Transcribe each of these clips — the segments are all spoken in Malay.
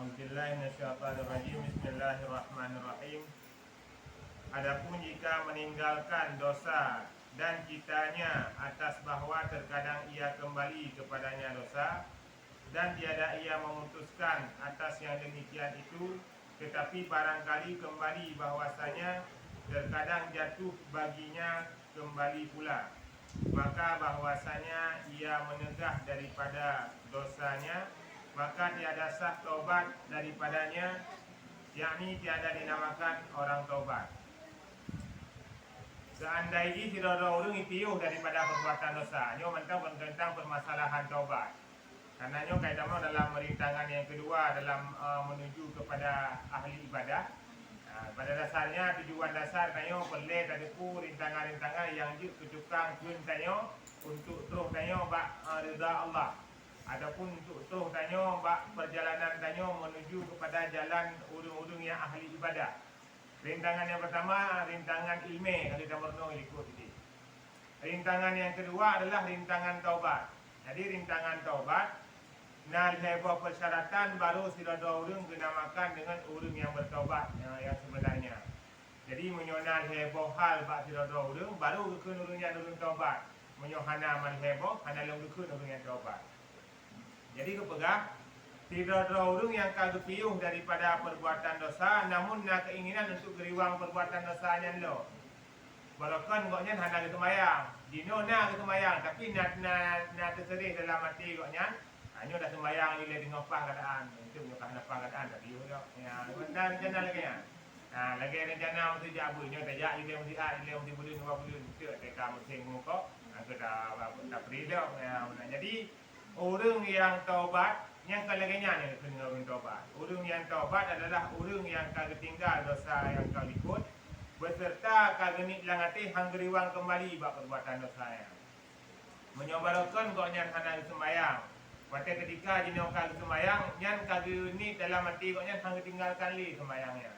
A'udzubillahi minasyaitonirrajim. Bismillahirrahmanirrahim. Adapun jika meninggalkan dosa dan kitanya atas bahwa terkadang ia kembali kepadanya dosa, dan tiada ia memutuskan atas yang demikian itu, tetapi barangkali kembali bahwasanya terkadang jatuh baginya kembali pula, maka bahwasanya ia menegah daripada dosanya, maka tiada sah taubat daripadanya, yakni tiada dinamakan orang taubat. Seandainya tidak ada orang itiuh daripada perbuatan dosa, nyo tentang permasalahan taubat. Karena nyo kaitan dalam rintangan yang kedua dalam menuju kepada ahli ibadah. Pada dasarnya tujuan dasar tanyo boleh tadi ku rintangan-rintangan yang ketukang kun tanyo untuk terus tanyo bak rida Allah. Adapun untuk terus tanyo bak perjalanan tanyo menuju kepada jalan urung-urung yang ahli ibadah. Rintangan yang pertama rintangan ilmu kalau kita merenung ikut ini. Rintangan yang kedua adalah rintangan taubat. Jadi rintangan taubat nal heboh persyaratan baru sirada urung dinamakan dengan urung yang bertaubat yang sebenarnya. Jadi menyonal heboh hal bak sirada urung baru rukun urung yang urung taubat. Menyohana man heboh hana long rukun urung yang taubat. Jadi kepegah tidak ada orang yang kagak piuh daripada perbuatan dosa, namun nak keinginan untuk geriwang perbuatan dosanya lo. Walaupun goknya hendak kemayang, dino nak kemayang, tapi nak terserih dalam hati goknya, hanya dah sembayang nilai dengan apa keadaan, itu menyokah apa keadaan tapi yo ya, dan rencana lagi ya. Nah, lagi rencana mesti jabunya, tajak ile mesti mesti bulan 2 bulan itu, teka mesti ngokok, aku dah beri dah. Jadi orang yang taubat yang kalaganya ni kena orang taubat. Orang yang taubat adalah orang yang kagak tinggal dosa yang kau ikut, beserta kagak niklang hati hanggeriwang kembali bak perbuatan dosa yang. Menyobarkan kau nyan hana sembayang. Pada ketika jino kagak sembayang, nyan kagak ni dalam hati kau nyan hang tinggalkan li sembayangnya.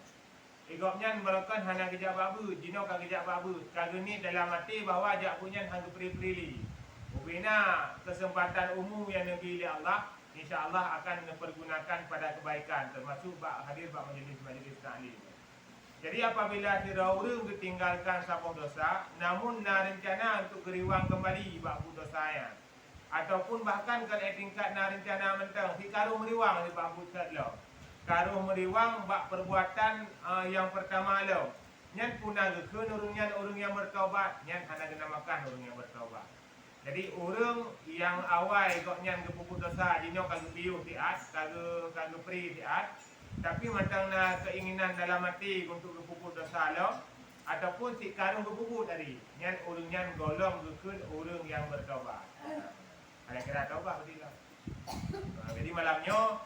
Igok nyan barakan hana kejak babu, jino kagak kejak babu. Kagak ni dalam hati bahawa jak punyan hang peri-peri. Ubina kesempatan umum yang diberi Allah, InsyaAllah akan dipergunakan pada kebaikan, termasuk hadir bak majlis-majlis taklim. Jadi apabila tidak orang ditinggalkan sabuh dosa, namun nak rencana untuk geriwang kembali bak dosanya, ataupun bahkan kalau tingkat nak rencana mentang, si karuh meriwang di bak buat lo, karuh meriwang bak perbuatan yang pertama lo, nyan punah gekun orang yang bertaubat, nyan hana dinamakan orang yang bertaubat. Jadi orang yang awal koknya kepuput dosa jinyo kagak piuh tiat, kagak pri tiat, tapi matang na keinginan dalam hati untuk kepuput dosa lo, ataupun si karung kepuput tadi, nyan orang nyan golong gekun orang yang bertaubat. Ada kira taubat betul lah. Jadi malamnya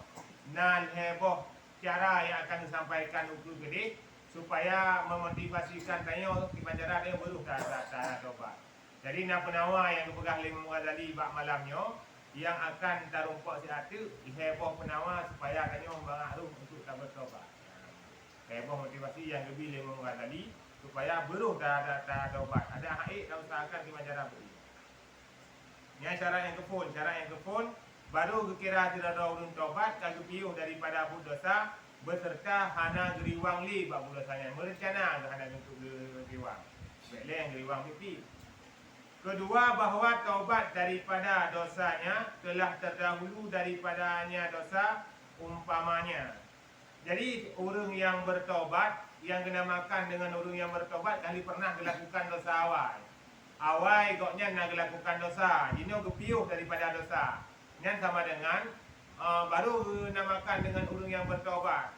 nan heboh cara yang akan disampaikan untuk gede supaya memotivasikan tanyo di panjara dia baru tak taubat. Jadi nak penawa yang dipegang Imam Ghazali bak malamnya yang akan tarumpak si hati diheboh penawa supaya tanya membangaruh untuk tak bertaubat. Heboh motivasi yang lebih Imam Ghazali supaya beruh tak taubat. Ada haid tak usahakan di majarah beri. Yang syarat yang kefun baru kira tidak ada urun taubat kagak piuh daripada abu dosa beserta hana geriwang li bak dosanya. Merencana hana untuk geriwang. Baiklah yang geriwang pipi. Kedua, bahawa taubat daripada dosanya telah terdahulu daripadanya dosa umpamanya. Jadi orang yang bertaubat yang dinamakan dengan orang yang bertaubat kali pernah dilakukan dosa awal. Awal koknya nak dilakukan dosa, jino kepiuh daripada dosa. Yang sama dengan baru dinamakan dengan orang yang bertaubat.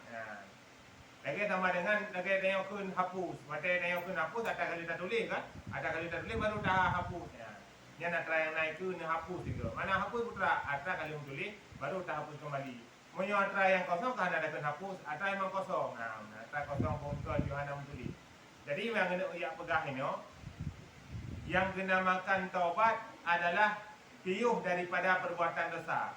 Lagi sama dengan lagi tengok kun hapus. Mata tengok kun hapus ada kali tak tulis kan? Ada kali tak tulis baru dah hapus. Yang nak try yang naik tu ni hapus juga. Mana hapus putra? Ada kali tulis baru dah hapus kembali. Menyo try yang kosong kan ada kun hapus. Ada memang kosong. Ada kosong pun tuan Yohana tulis. Jadi yang kena pegang ini, yang dinamakan taubat adalah piuh daripada perbuatan dosa.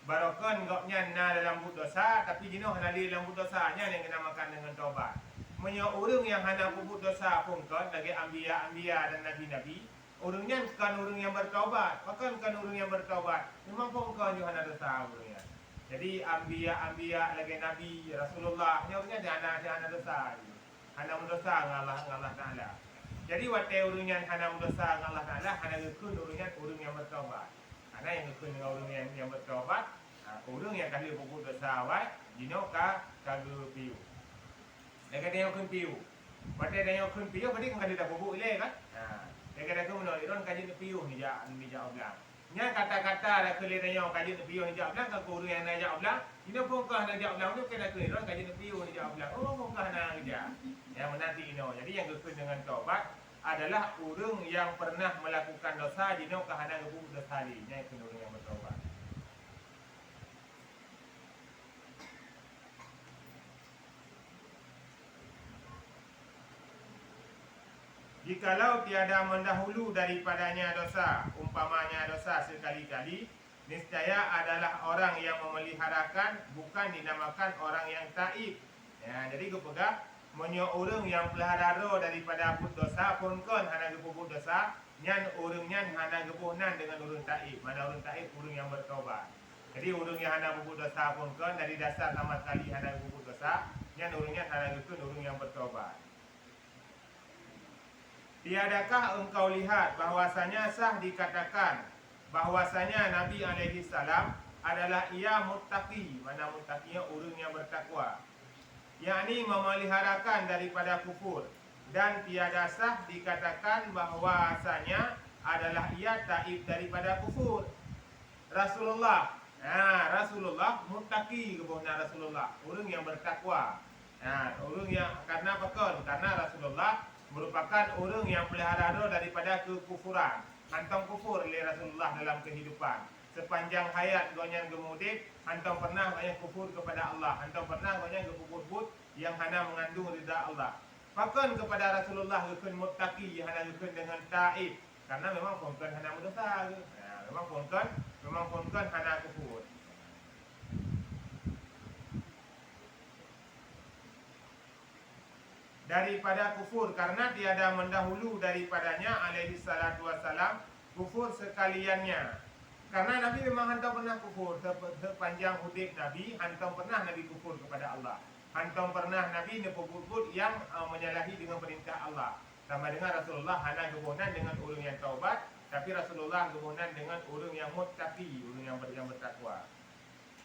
Barokon goknya na dalam bud dosa tapi jino hana di dalam bud dosanya yang dinamakan dengan taubat. Menyo urung yang hana bud dosa pun kon lagi anbiya dan nabi-nabi, urungnya bukan urung yang bertaubat, bahkan bukan urung yang bertaubat. Memang pun kon hana dosa urungnya. Jadi ambiya lagi Nabi Rasulullah nya urangnya anak dosa. Hana mendosa Allah Taala. Jadi wate urungan hana mendosa Allah Taala hana gekun urungan urung yang bertaubat. Karena yang gekun dengan urung yang bertaubat, urung yang kali pokok dosa awat dino ka kagu piu. Dekat dia kun piu. Wate dia kun piu berarti kan kada pokok ile kan? Dekat dia kun iron kaji piu ni ja oblang. Nya kata-kata dah keliranya kaji piu ni ja oblang ka urung yang ja oblang. Ino pun kah na ja oblang tu kena keliron kaji piu ni ja oblang. Oh pun kah na ja. Yang menanti ino. Jadi yang gekun dengan taubat adalah urung yang pernah melakukan dosa dino kahana gebuk dosa di nya itu urung yang bertaubat. Jikalau tiada mendahulu daripadanya dosa, umpamanya dosa sekali-kali, niscaya adalah orang yang memeliharakan, bukan dinamakan orang yang taib. Ya, jadi kepegang menyo urang yang pelihara daripada put dosa pun kon hana gebuk dosa, nyan urang nyan hana gebuhnan dengan urang taib. Mana urang taib urang yang bertaubat. Jadi urang yang hana gebuk dosa pun kon dari dasar sama sekali hana gebuk dosa, nyan urang nyan hana gebuk urang yang bertaubat. Tiadakah engkau lihat bahwasanya sah dikatakan bahwasanya Nabi alaihi salam adalah ia muttaqi, mana muttaqinya urang yang bertakwa, yakni memeliharakan daripada kufur, dan tiada sah dikatakan bahwasanya adalah ia taib daripada kufur. Rasulullah, Rasulullah muttaqi kebunan Rasulullah, urang yang bertakwa. Urang yang karena apa? Karena Rasulullah merupakan orang yang pelihara daripada kekufuran. Hantam kufur oleh Rasulullah dalam kehidupan. Sepanjang hayat gonyan gemudik, hantam pernah banyak kufur kepada Allah. Hantam pernah banyak kufur yang hana mengandung ridha Allah. Bahkan kepada Rasulullah gekun muttaqi, hana gekun dengan taib. Karena memang pongkan hana berdosa. Memang pongkan hana kufur. Daripada kufur, karena tiada mendahulu daripadanya alaihi salatu wassalam kufur sekaliannya. Karena Nabi memang hantam pernah kufur. Sepanjang hidup Nabi, hantam pernah Nabi kufur kepada Allah. Hantam pernah Nabi nepebut yang menyalahi dengan perintah Allah. Sama dengan Rasulullah hana gebunan dengan urang yang taubat, tapi Rasulullah gebunan dengan urang yang muttaqi, urang yang bertakwa.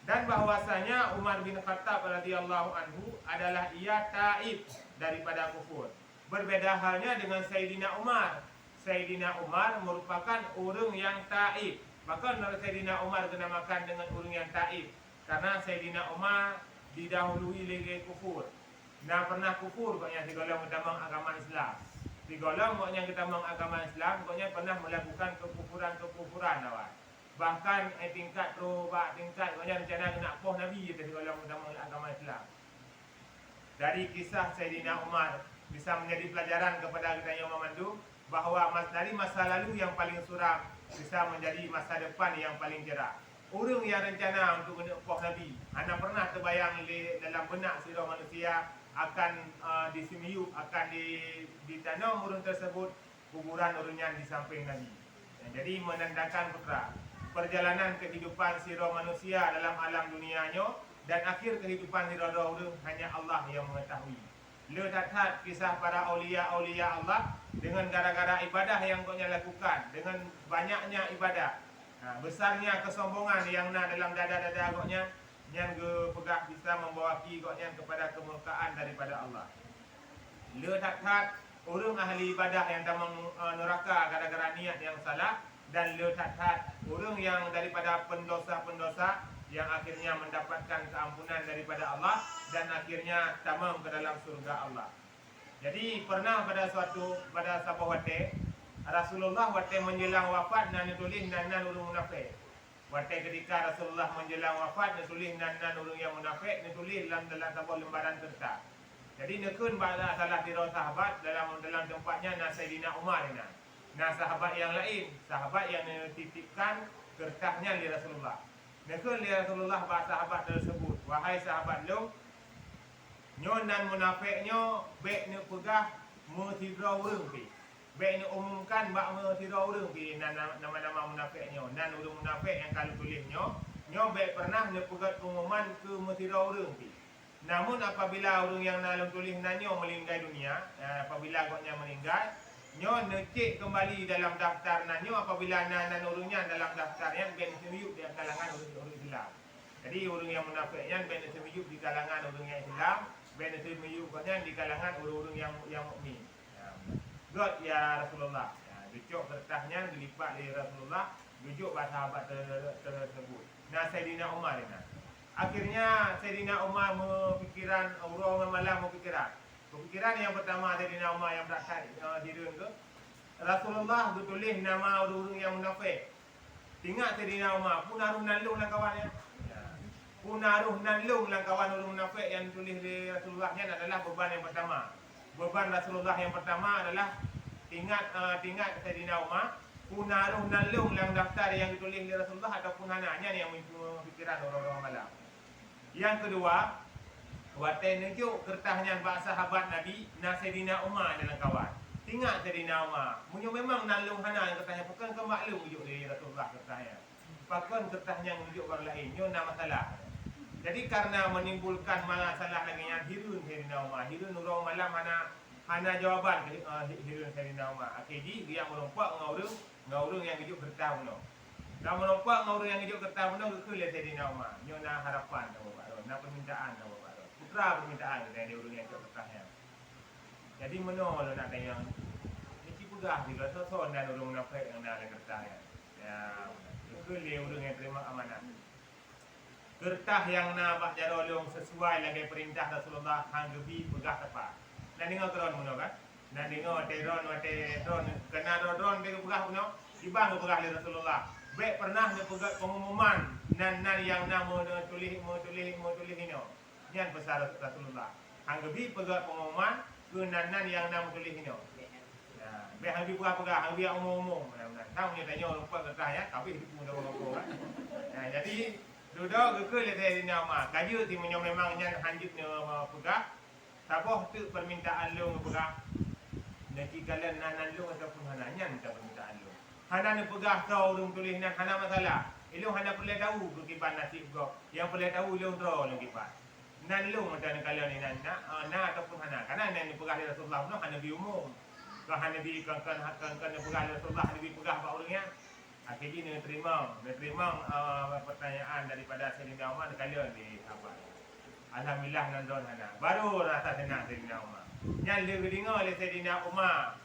Dan bahwasanya Umar bin Khattab radhiyallahu anhu adalah ia taib daripada kufur. Berbeda halnya dengan Sayyidina Umar. Sayyidina Umar merupakan urang yang taib. Maka Sayyidina Umar dinamakan dengan urang yang taib karena Sayyidina Umar didahului lagi kufur. Nah pernah kufur pokoknya digolong utamang agama Islam. Digolong pokoknya kita agama Islam, pokoknya pernah melakukan kekufuran awak. Bahkan tingkat tingkat pokoknya rencana nak poh Nabi kita digolong utamang agama Islam. Dari kisah Sayyidina Umar bisa menjadi pelajaran kepada kita yang memandu bahawa dari masa lalu yang paling suram bisa menjadi masa depan yang paling cerah. Urang yang rencana untuk menepoh Nabi, anda pernah terbayang dalam benak sirah manusia akan disimiu, akan ditanam urang tersebut kuburan urangnya di samping Nabi. Jadi menandakan putra perjalanan kehidupan sirah manusia dalam alam dunianya dan akhir kehidupan sirah urang hanya Allah yang mengetahui. Lihat kisah para aulia Allah dengan gara-gara ibadah yang kau lakukan, dengan banyaknya ibadah, besarnya kesombongan yang dalam dada-dada koknya yang pegah bisa membawa koknya kepada kemurkaan daripada Allah. Lihat orang ahli ibadah yang tamang neraka gara-gara niat yang salah, dan lihat orang yang daripada pendosa-pendosa yang akhirnya mendapatkan keampunan daripada Allah dan akhirnya tamam ke dalam surga Allah. Jadi pernah pada sabah wate Rasulullah wate menjelang wafat nan tulis nan urang munafik. Wate ketika Rasulullah menjelang wafat tulis nan urang yang munafik, tulis dalam sebuah lembaran kertas. Jadi nekun bala salah diri sahabat dalam tempatnya Sayyidina Umar ini. Nah sahabat yang lain, sahabat yang dititipkan kertasnya di Rasulullah. Nekun li Rasulullah bahasa sahabat tersebut, wahai sahabat lu, nyo nan munafiknya baik ni pegah mentidra urang pi. Baik ni umumkan bak mentidra urang pi nama-nama munafiknya. Nan urang munafik yang kalau tulisnya nyo baik pernah nyo pegat pengumuman ke metira orang ti. Namun apabila orang yang nalung tulis nanyo meninggal dunia, apabila agaknya meninggal, nyo necek kembali dalam daftar nanyo apabila nan orangnya dalam daftarnya ben semiyuk di kalangan orang Islam. Jadi orang yang munafiknya ben semiyuk di kalangan orang yang Islam, ben semiyuk di kalangan orang-orang yang mukmin. God ya Rasulullah. Dicok kertasnya dilipat di Rasulullah, bujuk sahabat tersebut. Nah, Sayyidina Umar ini. Akhirnya Sayyidina Umar berfikiran, orang malam berfikiran yang pertama Sayyidina Umar yang berasal diri ke Rasulullah bertulis nama orang-orang yang munafik. Ingat Sayyidina Umar pun naruh nalung lah kawannya. Pun naruh nalung lah kawan orang munafik yang tulis di Rasulullahnya adalah beban yang pertama. Beban Rasulullah yang pertama adalah ingat Sayyidina Umar punaruh nalung dalam daftar yang ditulis oleh Rasulullah ataupun hananya yang memikirkan orang-orang malam. Yang kedua, watai nunjuk kertasnya bak sahabat Nabi na Sayyidina Umar dalam kawan. Ingat Sayyidina Umar, munyo memang nalung hana yang kertasnya pakan ke maklum ujuk dari Rasulullah kertasnya. Pakan kertasnya ujuk orang lain, nyo na masalah. Jadi karena menimbulkan masalah lagi yang hirun Sayyidina Umar, hirun orang malam hana jawaban hirun Sayyidina Umar. Akhirnya dia merompak ngau yang hidup kertas puno. Dah merompak ngau yang hidup kertas puno ke lihat Sayyidina Umar. Nyo na harapan tahu Pak Ron, na permintaan tahu Pak Ron. Putra permintaan dari orang yang hidup kertasnya. Jadi meno lo nak tanya iki pegah juga soson dan orang munafik yang dalam kertasnya. Ya, ke lihat orang yang terima amanah. Kertas yang na bak jarolong sesuai lagi perintah Rasulullah hang gebi pegah tepat. Dan dengar keron puno kan? Dan dengar teron kena drone ke pegah puno. Ibang ke pegah Rasulullah. Baik pernah dia pegat pengumuman nan yang nama tulis ini. Nyan pesan Rasulullah. Hang gebi pegat pengumuman ke nan yang nama tulis ini. Nah, baik hang gebi pegat hang biar umum. Tahu nya tanya orang pegat kertas ya, tapi itu mudah orang kan. Nah, jadi duduk ke lihat nama. Kaji ti memang nyan hanjut pegat. Taboh tu permintaan lu pegah. Nanti kalian nanan lu ataupun hananya minta permintaan lu. Hana ni pegah kau orang tulis nan hana masalah. Ilung hana perlu tahu kekipan nasib kau. Yang perlu tahu ilung draw lu kipan. Nan lu macam kalian ni nan na ataupun hana. Karena nan ni pegah Rasulullah no hana bi umum. Kau hana bi kan pegah Rasulullah hana bi pegah pak orangnya. Akhirnya ni terima pertanyaan daripada Sayyidina Umar kalian di apa. Alhamdulillah nandon hana. Baru rasa senang Sayyidina Umar. Yang dia dengar oleh Sayyidina Umar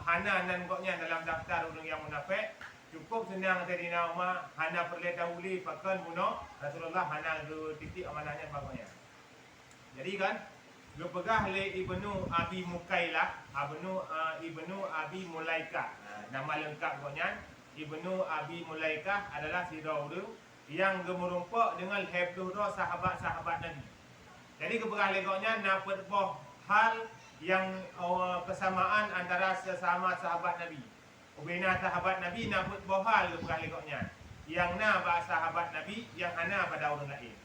hana nan koknya dalam daftar orang yang munafik. Cukup senang Sayyidina Umar hana perlu tahu li pakan bunuh Rasulullah hana ke titik amanahnya paknya. Jadi kan dia pegah le Ibnu Abi Mukailah, Ibnu Abi Mulaikah. Nama lengkap koknya Ibnu Abi Mulaikah adalah sirawi yang gemurumpak dengan hafdhur sahabat-sahabat Nabi. Jadi kepegah legoknya dapat boh hal yang kesamaan antara sesama sahabat Nabi. Ubina sahabat Nabi dapat boh hal kepegah legoknya. Yang na ba sahabat Nabi, yang ana pada orang lain.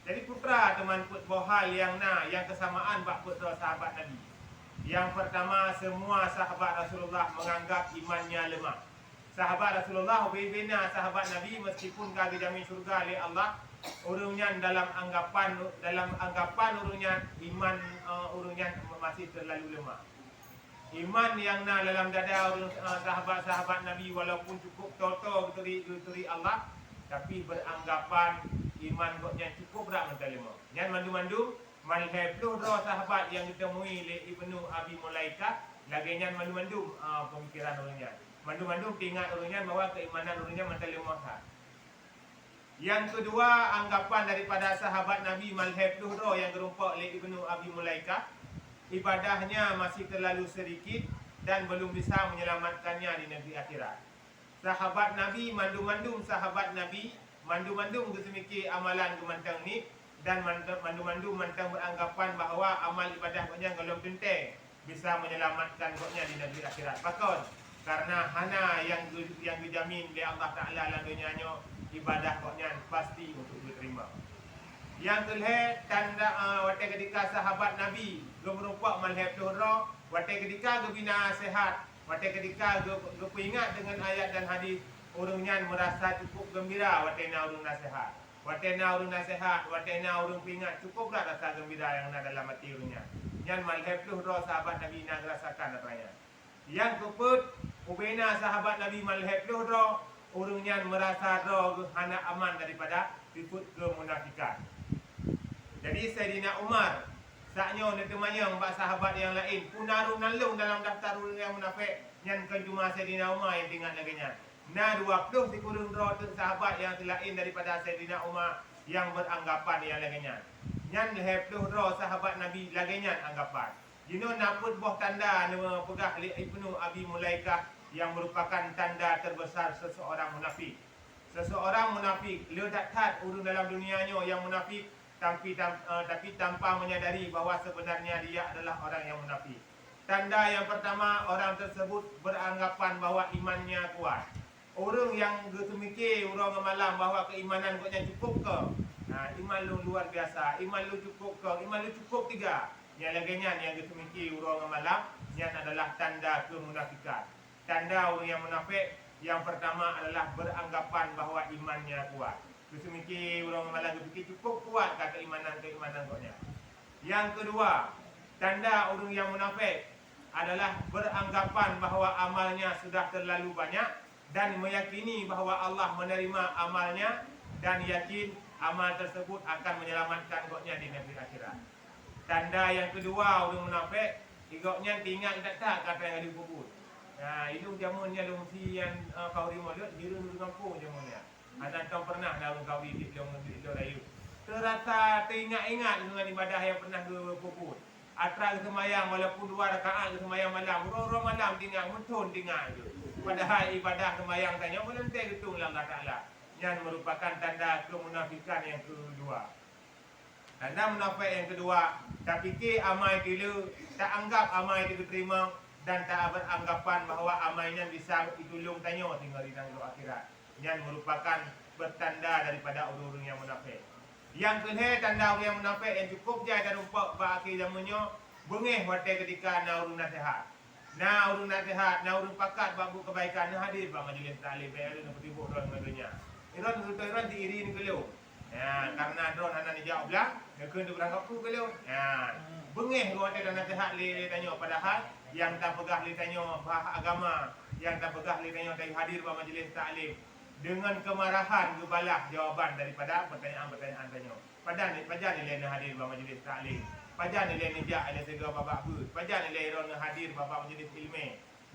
Jadi putra teman put boh hal yang kesamaan bak putra sahabat Nabi. Yang pertama, semua sahabat Rasulullah menganggap imannya lemah. Sahabat Rasulullah berbina sahabat Nabi meskipun kagak jamin surga oleh Allah, urungnya dalam anggapan urungnya iman urungnya masih terlalu lemah. Iman yang dalam dada sahabat-sahabat Nabi walaupun cukup toto turi Allah, tapi beranggapan iman koknya cukup rak menterima. Yang mandu-mandu malheblu roh sahabat yang ditemui oleh Ibnu Abi Mulaikah, lagi yang mandu-mandu pemikiran orangnya. Mandu-mandu ingat orangnya bahwa keimanan orangnya mental muhasab. Yang kedua, anggapan daripada sahabat Nabi malhebluh roh yang gerumpak oleh Ibnu Abi Mulaikah, ibadahnya masih terlalu sedikit dan belum bisa menyelamatkannya di negeri akhirat. Sahabat Nabi mandu-mandum sahabat Nabi mandu-mandum kesemiki amalan gemantang ni dan mandu-mandum mantang beranggapan bahawa amal ibadahnya belum tentu bisa menyelamatkan koknya di negeri akhirat. Bakon karena hana yang dijamin oleh Allah Ta'ala dalam dunianya ibadah koknya pasti untuk diterima. Yang kelihatan tanda watai ketika sahabat Nabi gemrumpak malhab tuhra, watai ketika gebina sehat, watai ketika gepingat dengan ayat dan hadis urang nyan merasa cukup gembira watena urang nasihat. Watena urang nasihat, watena urang pingat, cukuplah rasa gembira yang ada dalam hati urang nyan. Nyan malhep lu roh sahabat Nabi nak rasakan apanya. Yang keput ubena sahabat Nabi malhep lu roh urang nyan merasa roh hana aman daripada sifat kemunafikan. Jadi Sayyidina Umar saknyo netemayang bak sahabat yang lain punaru nalung dalam daftar urang yang munafik nyan kan cuma Sayyidina Umar yang tinggal laganya. Na 20 dikurung roh sahabat yang lain daripada Sayyidina Umar yang beranggapan yang laganya. Nyan hepluh roh sahabat Nabi laganya anggapan. Jino naput boh tanda nama pegah li Ibnu Abi Mulaikah yang merupakan tanda terbesar seseorang munafik. Seseorang munafik le tak tat urang dalam dunianya yang munafik tapi tanpa menyadari bahawa sebenarnya dia adalah orang yang munafik. Tanda yang pertama, orang tersebut beranggapan bahawa imannya kuat. Orang yang berpikir orang malam bahawa keimanan kau cukup ke? Nah, iman lu luar biasa, iman lu cukup ke? Iman lu cukup 3. Yang lainnya yang berpikir orang malam, yang adalah tanda kemunafikan. Tanda orang yang munafik yang pertama adalah beranggapan bahawa imannya kuat. Berpikir orang malam berpikir cukup kuat ke keimanan kau nya. Yang kedua, tanda orang yang munafik adalah beranggapan bahawa amalnya sudah terlalu banyak dan meyakini bahawa Allah menerima amalnya dan yakin amal tersebut akan menyelamatkan goknya di negeri akhirat. Tanda yang kedua orang munafik, igoknya tinggal tak kata yang dikubur. Nah, itu jamunnya lu mesti yang kau rimo lihat biru di kampung jamunnya. Ada kau pernah dah kau di rayu. Terasa teringat-ingat dengan ibadah yang pernah dikubur. Atra semayang walaupun 2 rakaat semayang malam, roh malam tinggal muntun tinggal je. Padahal ibadah semayang tanya melentai gitu Allah Taala. Yang merupakan tanda kemunafikan yang kedua. Tanda munafik yang kedua, tak fikir amal dia, tak anggap amal itu diterima dan tak beranggapan bahawa amalnya bisa ditolong tanya tinggal di negeri akhirat. Yang merupakan bertanda daripada orang-orang yang munafik. Yang kedua tanda orang yang munafik yang cukup je dan rupak bagi zamannya bengih waktu ketika na urang nasihat. Na urang nasihat, na urang pakat babu kebaikan na hadir ba majlis taklim bae ada seperti bodoh dengan Iran Iran diiri ni gelo. Ya, karena drone hana ni jauh belah, dia kena berangkap ku gelo. Ya. Bengih waktu dan nasihat li tanya padahal yang tak pegah li tanya bah agama, yang tak pegah li tanya tai hadir ba majlis taklim. Dengan kemarahan gebalah jawaban daripada pertanyaan-pertanyaan tanya. Pajan nilai nak hadir dalam majlis taklim. Pajan nilai nijak ada sega babak bud. Pajan nilai orang hadir babak majlis ilmu.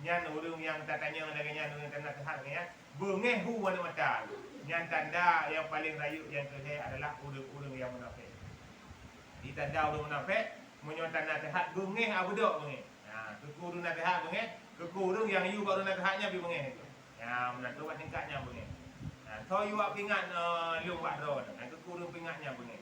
Nyan orang yang tak tanya lagi nyan orang tak nasihat ya. Bengeh hu wana mata. Nyan tanda yang paling rayu yang kedua adalah orang-orang yang munafik. Di tanda orang munafik menyontan nasihat bengeh abudok bengeh. Nah, kekurung nasihat bengeh, kekurung yang you baru nasihatnya bi bengeh itu. Ya, menantu buat tingkatnya bunyi. Nah, so you buat pingat lung buat roh. Nah, kekurung pingatnya bunyi.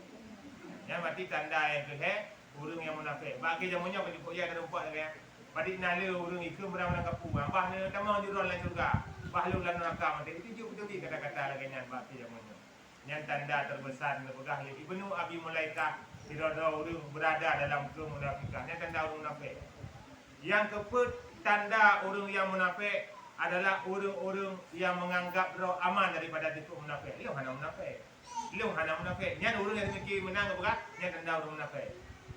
Ya, berarti tanda yang kedua, urung yang munafik. Bagi jamunya bagi pokok ada rupak lagi. Pada nala urung ikut beramah kapu. Bah ni tamang jurul lain juga. Bah lu lan neraka mati. Itu betul di kata-kata lagi nyan bagi jamunya. Yang tanda terbesar yang pegah ni Ibnu Abi Mulaikah tidak urung berada dalam kemunafikan. Yang tanda urung munafik. Yang keempat, tanda urung yang munafik adalah orang-orang yang menganggap roh aman daripada sifat munafik. Lu hana munafik. Lu hana munafik. Nyan orang yang demikian menang berat, nyan tanda orang munafik.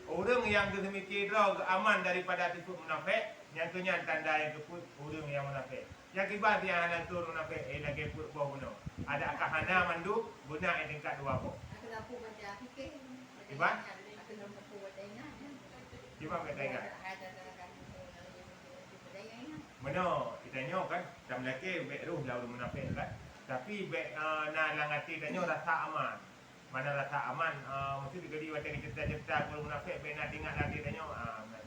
Orang yang demikian roh aman daripada sifat munafik, yang kenyan tanda yang keput orang yang munafik. Yang kibat yang hana tur munafik, lagi put bawah bunuh. Adakah hana mandu guna yang tingkat 2 bawah. Aku lampu baca fikir. Kibat? Aku lampu baca ingat. Kibat kata ingat. Benar, kita kan dalam lelaki baik roh lah orang munafik kan. Tapi baik nak langati tanya rasa aman. Mana rasa aman mesti digadi waktu cerita-cerita orang munafik baik nak ingat lagi tanya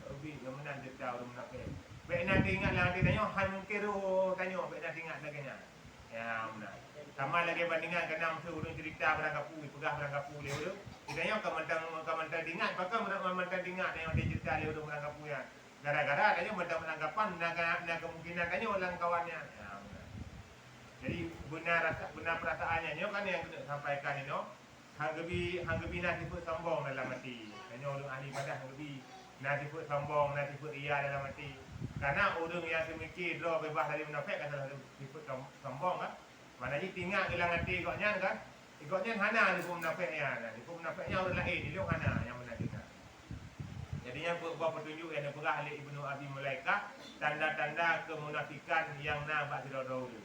lebih yang mana cerita orang munafik. Baik nak ingat lagi tanya han mungkin roh tanya baik nak ingat lagi nya. Ya benar. Sama lagi bandingan kena mesti orang cerita berangkapu, pegah berangkapu le orang. Ditanya kaman ingat pakai mentang ingat yang dia cerita le orang berangkapu ya. Gara-gara tanya benda penanggapan dan kemungkinan tanya orang kawannya. Ya, jadi benar perasaannya kan yang kita sampaikan ini. Hanggebi nasibut sombong dalam hati. Tanya orang ahli ibadah hanggebi nasibut sombong, nasibut ria dalam hati. Karena orang yang semikir draw bebas dari munafik adalah sifat sombong kan. Maknanya tinggal hilang hati ikutnya kan. Ikutnya hana di hukum munafiknya. Di hukum munafiknya orang lain, di luar hana yang munafikan. Jadinya buah petunjuk yang diperah oleh Ibnu Abi Mulaikah tanda-tanda kemunafikan yang nampak dahulu.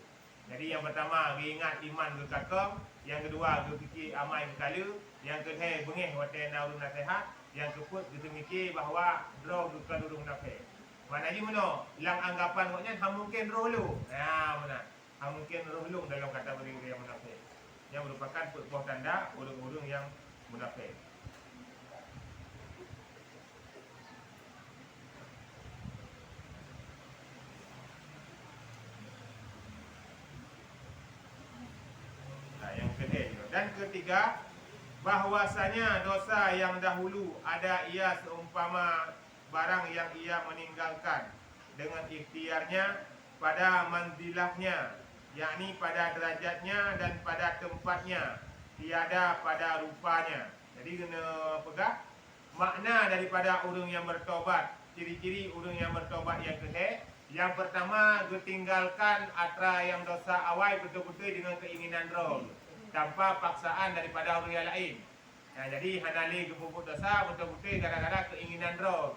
Jadi yang pertama, ingat iman berkakam. Yang kedua, berfikir amal berkala. Yang ketiga, bengih hotel nauru nasihat. Yang keempat, kita mikir bahawa roh bukan roh munafik. Maknanya mana? Lang anggapan maknanya ham mungkin roh lu. Mana? Ham mungkin roh lu dalam kata beri yang munafik. Yang merupakan sebuah tanda orang-orang yang munafik. Yang ketiga dan ketiga, bahwasanya dosa yang dahulu ada ia seumpama barang yang ia meninggalkan dengan ikhtiarnya pada manzilahnya, yakni pada derajatnya dan pada tempatnya, tiada pada rupanya. Jadi kena pegang makna daripada orang yang bertobat. Ciri-ciri orang yang bertobat yang ketiga, yang pertama, tinggalkan atra yang dosa awal betul-betul dengan keinginan roh, tanpa paksaan daripada orang yang lain. Jadi hanali kepupuk dosa betul-betul gara-gara keinginan roh.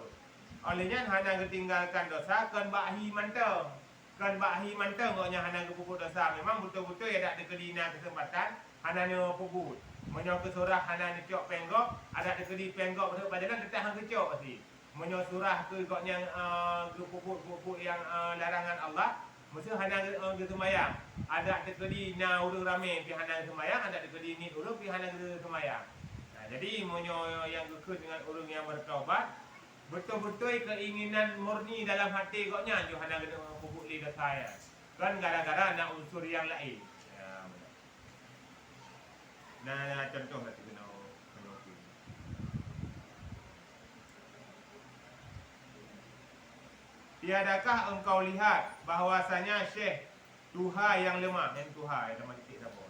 Olehnya hana tinggalkan dosa kan bahi manteng. Kan bahi manteng maknanya hana kepupuk dosa. Memang betul-betul ada kelina kesempatan hana pupuk. Menyo ke surah hana cok penggok, ada kedi penggok betul badan tetap hang kecok pasti. Menyo surah ke koknya pupuk yang larangan Allah, mesti hana semayang. Ada kedi na urang ramai pi hana semayang, ada kedi ni urang pi hana semayang. Jadi menyo yang kekeh dengan orang yang bertaubat, betul-betul keinginan murni dalam hati koknya jo hana pupuk li dosa ya. Kan gara-gara nak unsur yang lain. Nah, contoh nanti kena tiadakah engkau lihat bahwasanya Syekh Tuha yang lemah, yang Tuha yang nama titik apa?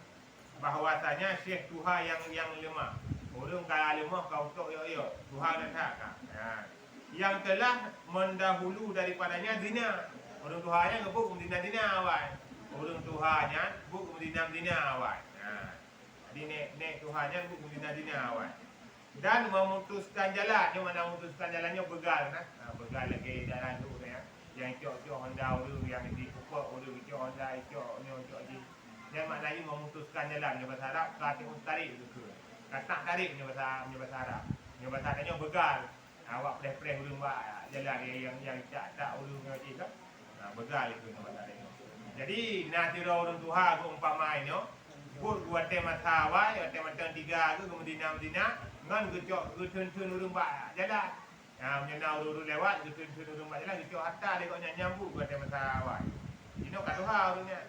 Bahwasanya Syekh Tuha yang lemah. Orang kalau lemah kau tok yo Tuha dan tak. Yang telah mendahulu daripadanya zina. Orang Tuhanya gebuk zina awal. Orang Tuhanya gebuk zina awal. Jadi nek Tuhannya gebuk zina awal. Dan memutuskan jalan. Dia mana memutuskan jalannya begal begal lagi jalan tu yang cok Honda dulu yang di Kupok dulu cok Honda cok ni. Dia maknanya memutuskan jalan dia bahasa Arab kata tarik tu. Kata tarik ni bahasa Arab. Ni bahasa Arabnya begal. Awak preh-preh dulu buat jalan yang tak dulu ni kan. Begal itu bahasa Arab. Jadi natira orang Tuhan ku umpamai no. Buat tema sawai, tema tiga tu kemudian ngan gecok getun-tun urang buat jalan. Menyena urut lewat getun urut buat jalan gecok atas dia kau nyambut buat tema sawai. Ini kat Tuhan orangnya.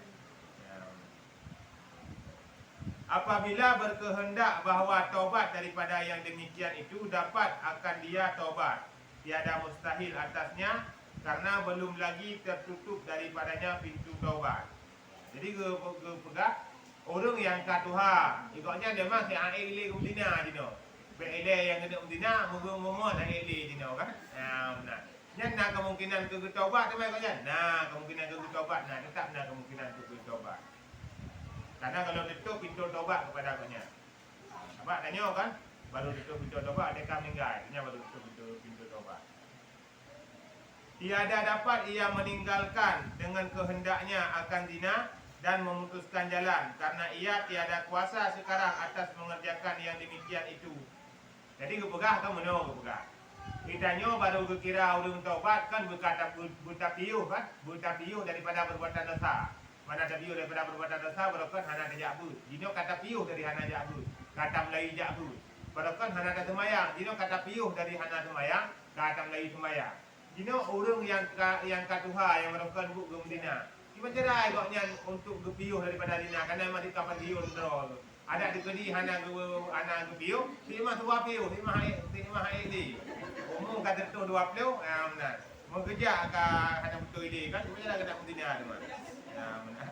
Apabila berkehendak bahawa taubat daripada yang demikian itu dapat akan dia taubat. Tiada mustahil atasnya karena belum lagi tertutup daripadanya pintu taubat. Jadi ke pegang orang yang kat Tuhan, ikutnya dia mah si air le kumdina dino. Bele yang kena kumdina munggu-munggu air le dino kan. Nah. Nak kemungkinan ke taubat tu mai kan. Nah, kemungkinan ke taubat nah tetap nak kemungkinan ke taubat. Karena kalau tutup pintu taubat kepada akunya. Abang tanya kan, baru tutup pintu taubat dia akan meninggal. Ini baru tutup pintu taubat. Tiada dapat ia meninggalkan dengan kehendaknya akan zina dan memutuskan jalan karena ia tiada kuasa sekarang atas mengerjakan yang demikian itu. Jadi kepegah kan mana kepegah. Kitanya baru kira orang taubat kan berkata buta piuh kan, buta piuh daripada perbuatan dosa. Mana ada piuh daripada perbuatan dosa berokon hana ada jabut. Dino kata piuh dari hana jabut, kata melai jabut. Berokon hana ada semayang. Dino kata piuh dari hana semayang, kata melai semayang. Dino orang yang katuha yang berokon buk gemdina. Cuma cerai koknya untuk gepiuh daripada dina karena masih kapan diun drol. Ada di hana gepiuh, lima dua piuh, lima hai di. Umum kata tu dua piuh, benar. Mau kerja ke hana betul ini kan, cuma dah kena dina tu mah. Benar.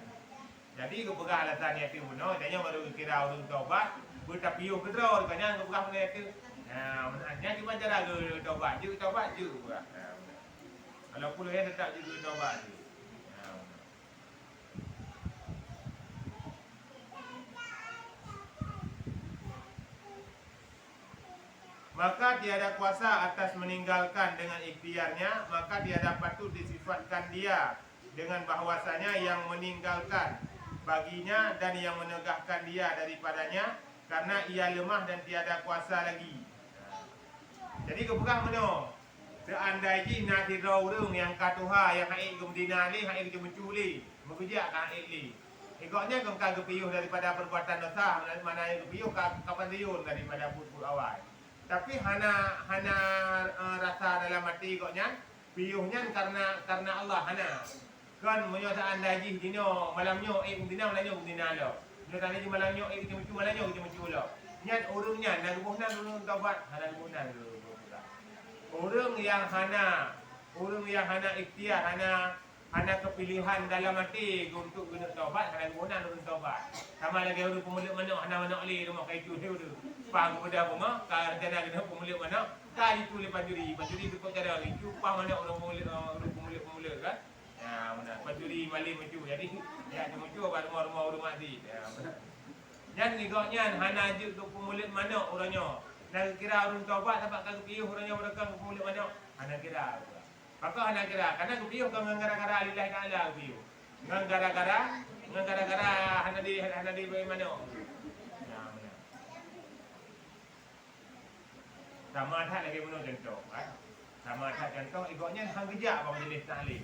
Jadi kepegah alasan yang tu no, dia baru kira orang taubat, bertapiuh ke drol, kan kepegah mana tu. Benar. Yang cuma cara ke taubat je. Kalau puluh yang tetap je taubat je. maka tiada kuasa atas meninggalkan dengan ikhtiarnya, maka tiada patut disifatkan dia dengan bahwasanya yang meninggalkan baginya dan yang menegakkan dia daripadanya, karena ia lemah dan tiada kuasa lagi. Jadi keperang mana? Seandainya nak tirau orang yang katuha yang haik ke Medina ni, haik ke menculi, mengejak kan haik ni. Ikutnya kau kepiyuh daripada perbuatan dosa, mana yang kepiyuh kapan riun daripada put awal. Tapi hana rasa dalam hati ikutnya, piyuhnya karena Allah hana. Kan menyatakan daji dino malamnya Medina malamnya Medina lo. Menyatakan daji malamnya menculi malamnya menculi lo. Nyan urungnya nak buhnan urung taubat, hana buhnan lo. Orang yang hana ikhtiar, hana kepilihan dalam hati untuk guna taubat, hana guna untuk taubat. Sama lagi orang pemulik mana, hana mana oleh rumah kaitu dia tu. Pang kepada rumah, kalau rencana guna pemulik mana, kali tu lepas juri tu kau cara itu, pang mana orang pemulik kan? Ya, mana pencuri malim itu. Jadi ya cuma baru rumah di. Ya, benar. Jangan nikahnya hana je untuk pemulik mana orangnya. Nak kira orang taubat dapat kau piyuh orangnya berkang pemulik mana? Hana kira. Maka hana kira karena kau piyuh kau gara-gara lillahi taala piyuh. Gara-gara hana di mana? Ya, benar. Sama tak lagi menurut contoh, kan? Sama tak contoh ikutnya hang gejak bang majlis taklim.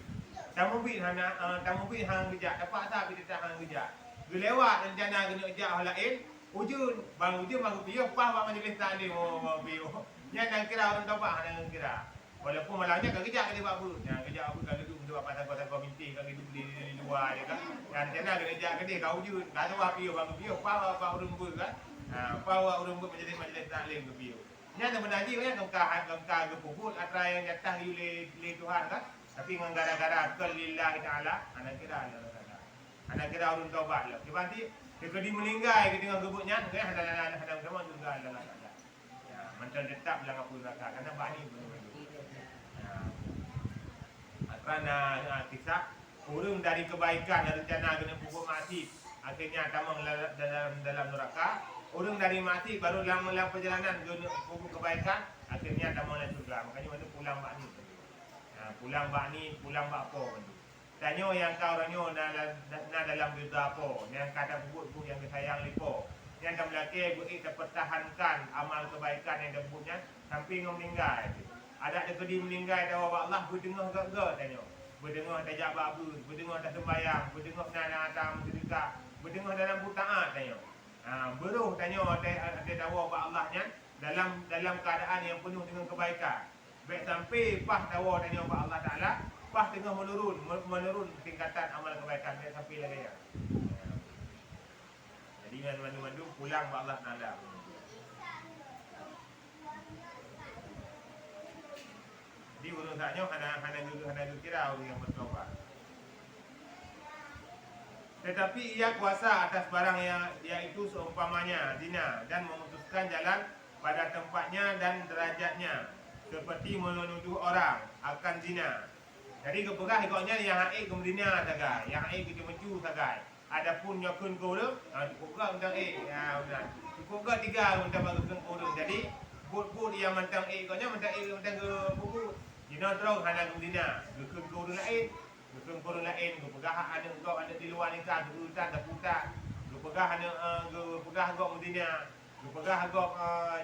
Tamu bin hang gejak, dapat tak kita hang gejak. Gelewat rencana kena ejak hal lain. Ujung bang piyuh pas bang majlis taklim bang piyuh. Nya nak kira orang taubat hang kira. Walaupun malangnya kan kejak dia buat apa? Yang kejak apa kalau duduk untuk apa takut minti kalau duduk di luar je kan. Yang rencana kena ejak ke dia kau ujung. Kata bang piyuh pas orang ber kan. Pas orang ber majlis taklim ke piyuh. Nya sebenarnya kan kau gepuput atau yang jatah le Tuhan kan. Tapi dengan gara-gara lillahi taala anak kira anak kira orang taubat lah. Nanti dia meninggal ke tengah gebutnya, kan hadang sama juga Allah Taala. Ya, mantan tetap dalam aku neraka karena bani benar-benar. Ya. Kerana kisah urung dari kebaikan dan rencana kena pupuk maksiat, akhirnya tamang dalam neraka. Urung dari maksiat baru dalam perjalanan guna pupuk kebaikan, akhirnya tamang dalam surga. Makanya mana pulang bani. Ya, pulang bakpo kan. Tanya yang kau ranyo na dalam berita apa, yang kata bubut yang disayang lipo, yang dah melaki buat pertahankan amal kebaikan yang debutnya sampai ngom meninggal. Ada kedi meninggal dah Allah berdengar gak tanya. Berdengar tak jawab apa, berdengar tak sembahyang, berdengar dalam atam sedekah, berdengar dalam butaat tanya. Beruh tanya ada dawa Allahnya dalam keadaan yang penuh dengan kebaikan. Baik sampai pas dawa tanya Allah Taala pas tengah menurun tingkatan amal kebaikan dia sampai lagi ya. Jadi mandu-mandu pulang ke Allah Taala. Di urusannya hana kira orang yang bertaubat. Tetapi ia kuasa atas barang yang yaitu seumpamanya zina dan memutuskan jalan pada tempatnya dan derajatnya seperti menuduh orang akan zina. Jadi keperah ikutnya yang haik kemudian sagai, yang haik kita mencu sagai. Adapun nyokun korum, cukup ke tentang ya benar. Cukup ke 3 tentang baguskan korum. Jadi but yang mentang ikutnya mentang ke buku. Jina terus hana kemudian, gekun korum lain, kepegah ada engkau ada di luar nikah, kedudukan dah putar. Kepegah ada kepegah engkau kemudian, kepegah engkau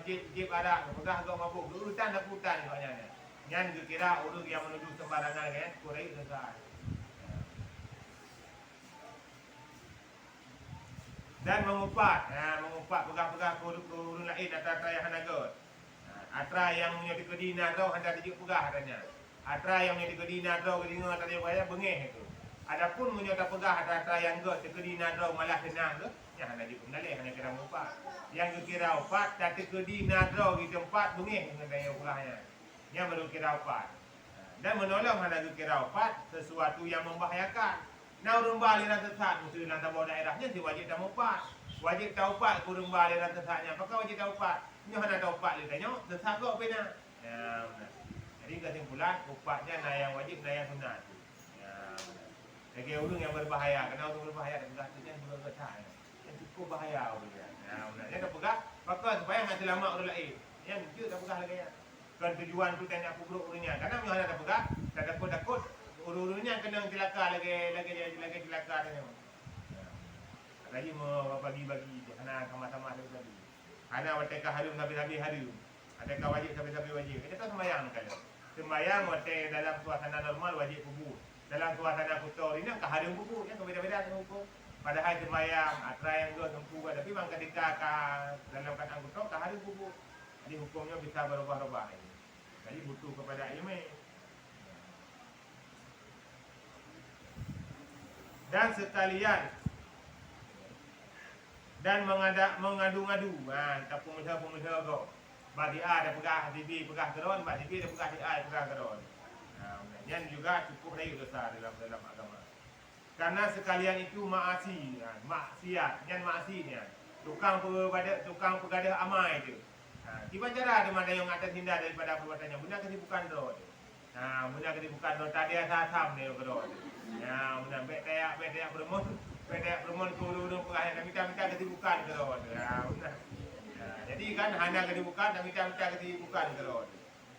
jip ada, kepegah engkau mabuk, kedudukan dah putar ikutnya. Yang dikira orang yang menuduh sembarangan kan, korek selesai. Dan mengumpat pegang-pegang kurun lain atas yang hanagot. Atra yang punya dikedina tau hendak dijuk pegah katanya. Atra yang punya dikedina tau kedinga tadi bayar bengih itu. Adapun punya tak pegah atra yang got dikedina tau malah senang tu, ya hendak dijuk dalih hendak kira mengumpat. Yang kira upat tak dikedina tau di tempat bengih dengan daya pegahnya. Yang baru kira upat. Dan menolong hendak kira upat sesuatu yang membahayakan. Nah urung baliran tesat mesti dalam tabur daerahnya si wajib dah upat. Wajib taubat urung baliran tesatnya. Apakah wajib taubat? Nyo hendak taubat dia tanya, tesat kok pena. Ya benar. Jadi kesimpulan upatnya na yang wajib na yang sunat. Ya benar. Lagi urung yang berbahaya, kena urung berbahaya dan beratnya belum kesah. Yang cukup bahaya dia. Ya benar. Dia tak pegah, maka supaya enggak selamat orang lain. Yang dia tak pegah lagi ya. Kan tujuan tu tanya aku buruk urunya. Karena mesti ada pegah, tak takut uru-urunya kena celaka lagi celaka dia. Lagi mau bagi-bagi ana sama-sama ada tadi. Ana wateka harum habis-habis harum. Adakah wajib habis-habis wajib? Kita tak sembahyang kan. Sembahyang wate dalam suasana normal wajib kubur. Dalam suasana kotor ini ke harum kubur yang berbeza-beza dengan hukum. Padahal sembahyang atra yang dua tempuh tapi memang ketika dalam keadaan kotor ke harum kubur. Jadi hukumnya bisa berubah-ubah ini. Jadi butuh kepada ilmu. Dan sekalian dan mengadu-ngadu. Tak pemuda-pemuda kau. Bagi A dia pegah di B pegah keron, bagi B dia pegah di A pegah keron. Yang juga cukup dari dosa dalam agama. Karena sekalian itu maksiat, yang maksiatnya. Tukang pegadah amai itu. Tiba cara ada yang atas hindah daripada perbuatannya. Benar kesibukan doa. Benar kesibukan doa tadi ada sam ni doa. Benar betek bermon turun pegah yang minta kesibukan doa. Benar. Jadi kan hanya kesibukan dan minta kesibukan doa.